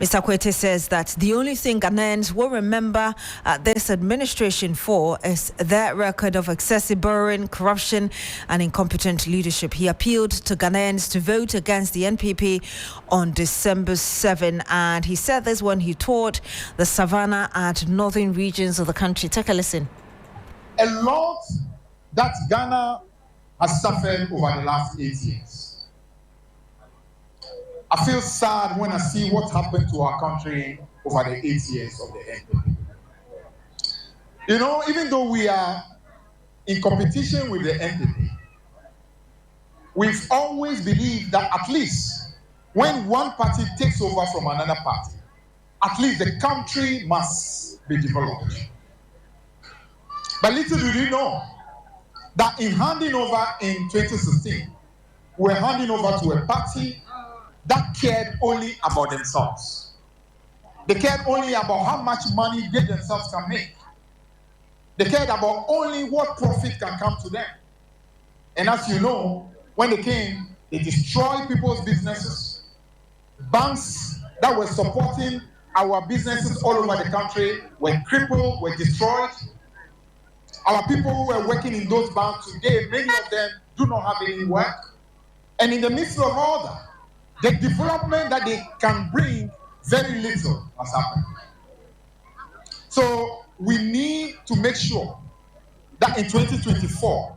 Mr. Kwete says that the only thing Ghanaians will remember this administration for is their record of excessive borrowing, corruption, and incompetent leadership. He appealed to Ghanaians to vote against the NPP on December 7, and he said this when he toured the savannah and northern regions of the country. Take a listen. A lot that Ghana has suffered over the last 8 years. I feel sad when I see what happened to our country over the 8 years of the NPP. You know, even though we are in competition with the NPP, we've always believed that at least when one party takes over from another party, at least the country must be developed. But little do you know that in handing over in 2016, we're handing over to a party that cared only about themselves. They cared only about how much money they themselves can make. They cared about only what profit can come to them. And as you know, when they came, they destroyed people's businesses. Banks that were supporting our businesses all over the country were crippled, were destroyed. Our people who were working in those banks today, many of them do not have any work. And in the midst of all that, the development that they can bring, very little has happened. So we need to make sure that in 2024,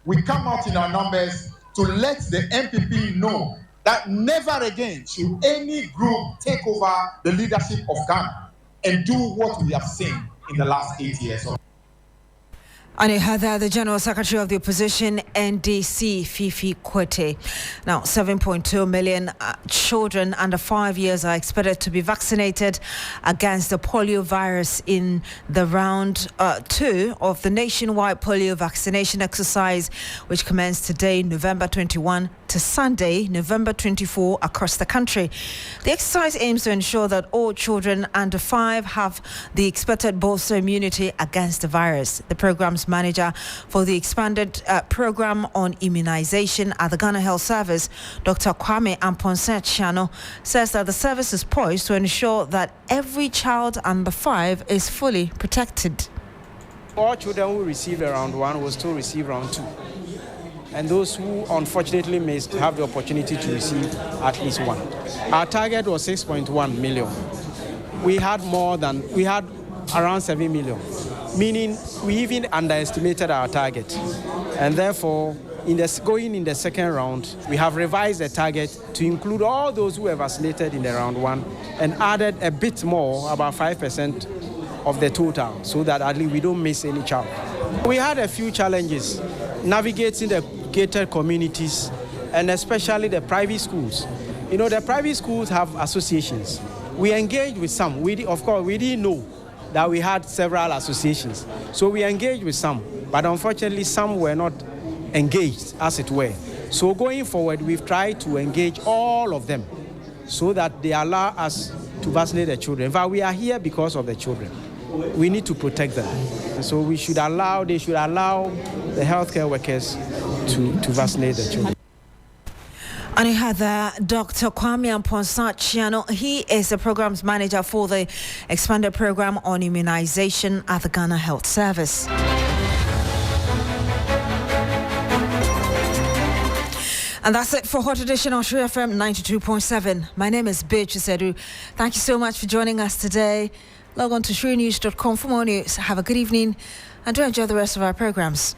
we come out in our numbers to let the MPP know that never again should any group take over the leadership of Ghana and do what we have seen in the last 8 years. And you heard that the General Secretary of the Opposition NDC, Fifi Kwete. Now, 7.2 million children under 5 years are expected to be vaccinated against the polio virus in the round 2 of the nationwide polio vaccination exercise, which commenced today, November 21, to Sunday, November 24, across the country. The exercise aims to ensure that all children under 5 have the expected booster immunity against the virus. The program's manager for the expanded program on immunization at the Ghana Health Service, Dr. Kwame Amponsah-Chiano, says that the service is poised to ensure that every child under 5 is fully protected. All children who received round 1 will still receive round 2. And those who unfortunately may have the opportunity to receive at least 1. Our target was 6.1 million. We had around 7 million, meaning we even underestimated our target. And therefore, going in the second round, we have revised the target to include all those who were vaccinated in the round 1 and added a bit more, about 5% of the total, so that at least we don't miss any child. We had a few challenges navigating the gated communities and especially the private schools. You know, the private schools have associations. We engaged with some. Of course, we didn't know that we had several associations. So we engaged with some, but unfortunately some were not engaged, as it were. So going forward, we've tried to engage all of them so that they allow us to vaccinate the children. In fact, we are here because of the children. We need to protect them. And so they should allow the healthcare workers to vaccinate the children. And you had Dr. Kwame Amponsah. He is the programs manager for the expanded program on immunization at the Ghana Health Service. And that's it for Hot Edition on 3FM 92.7. My name is Beatrice Adu. Thank you so much for joining us today. Log on to shrenews.com for more news. Have a good evening and do enjoy the rest of our programs.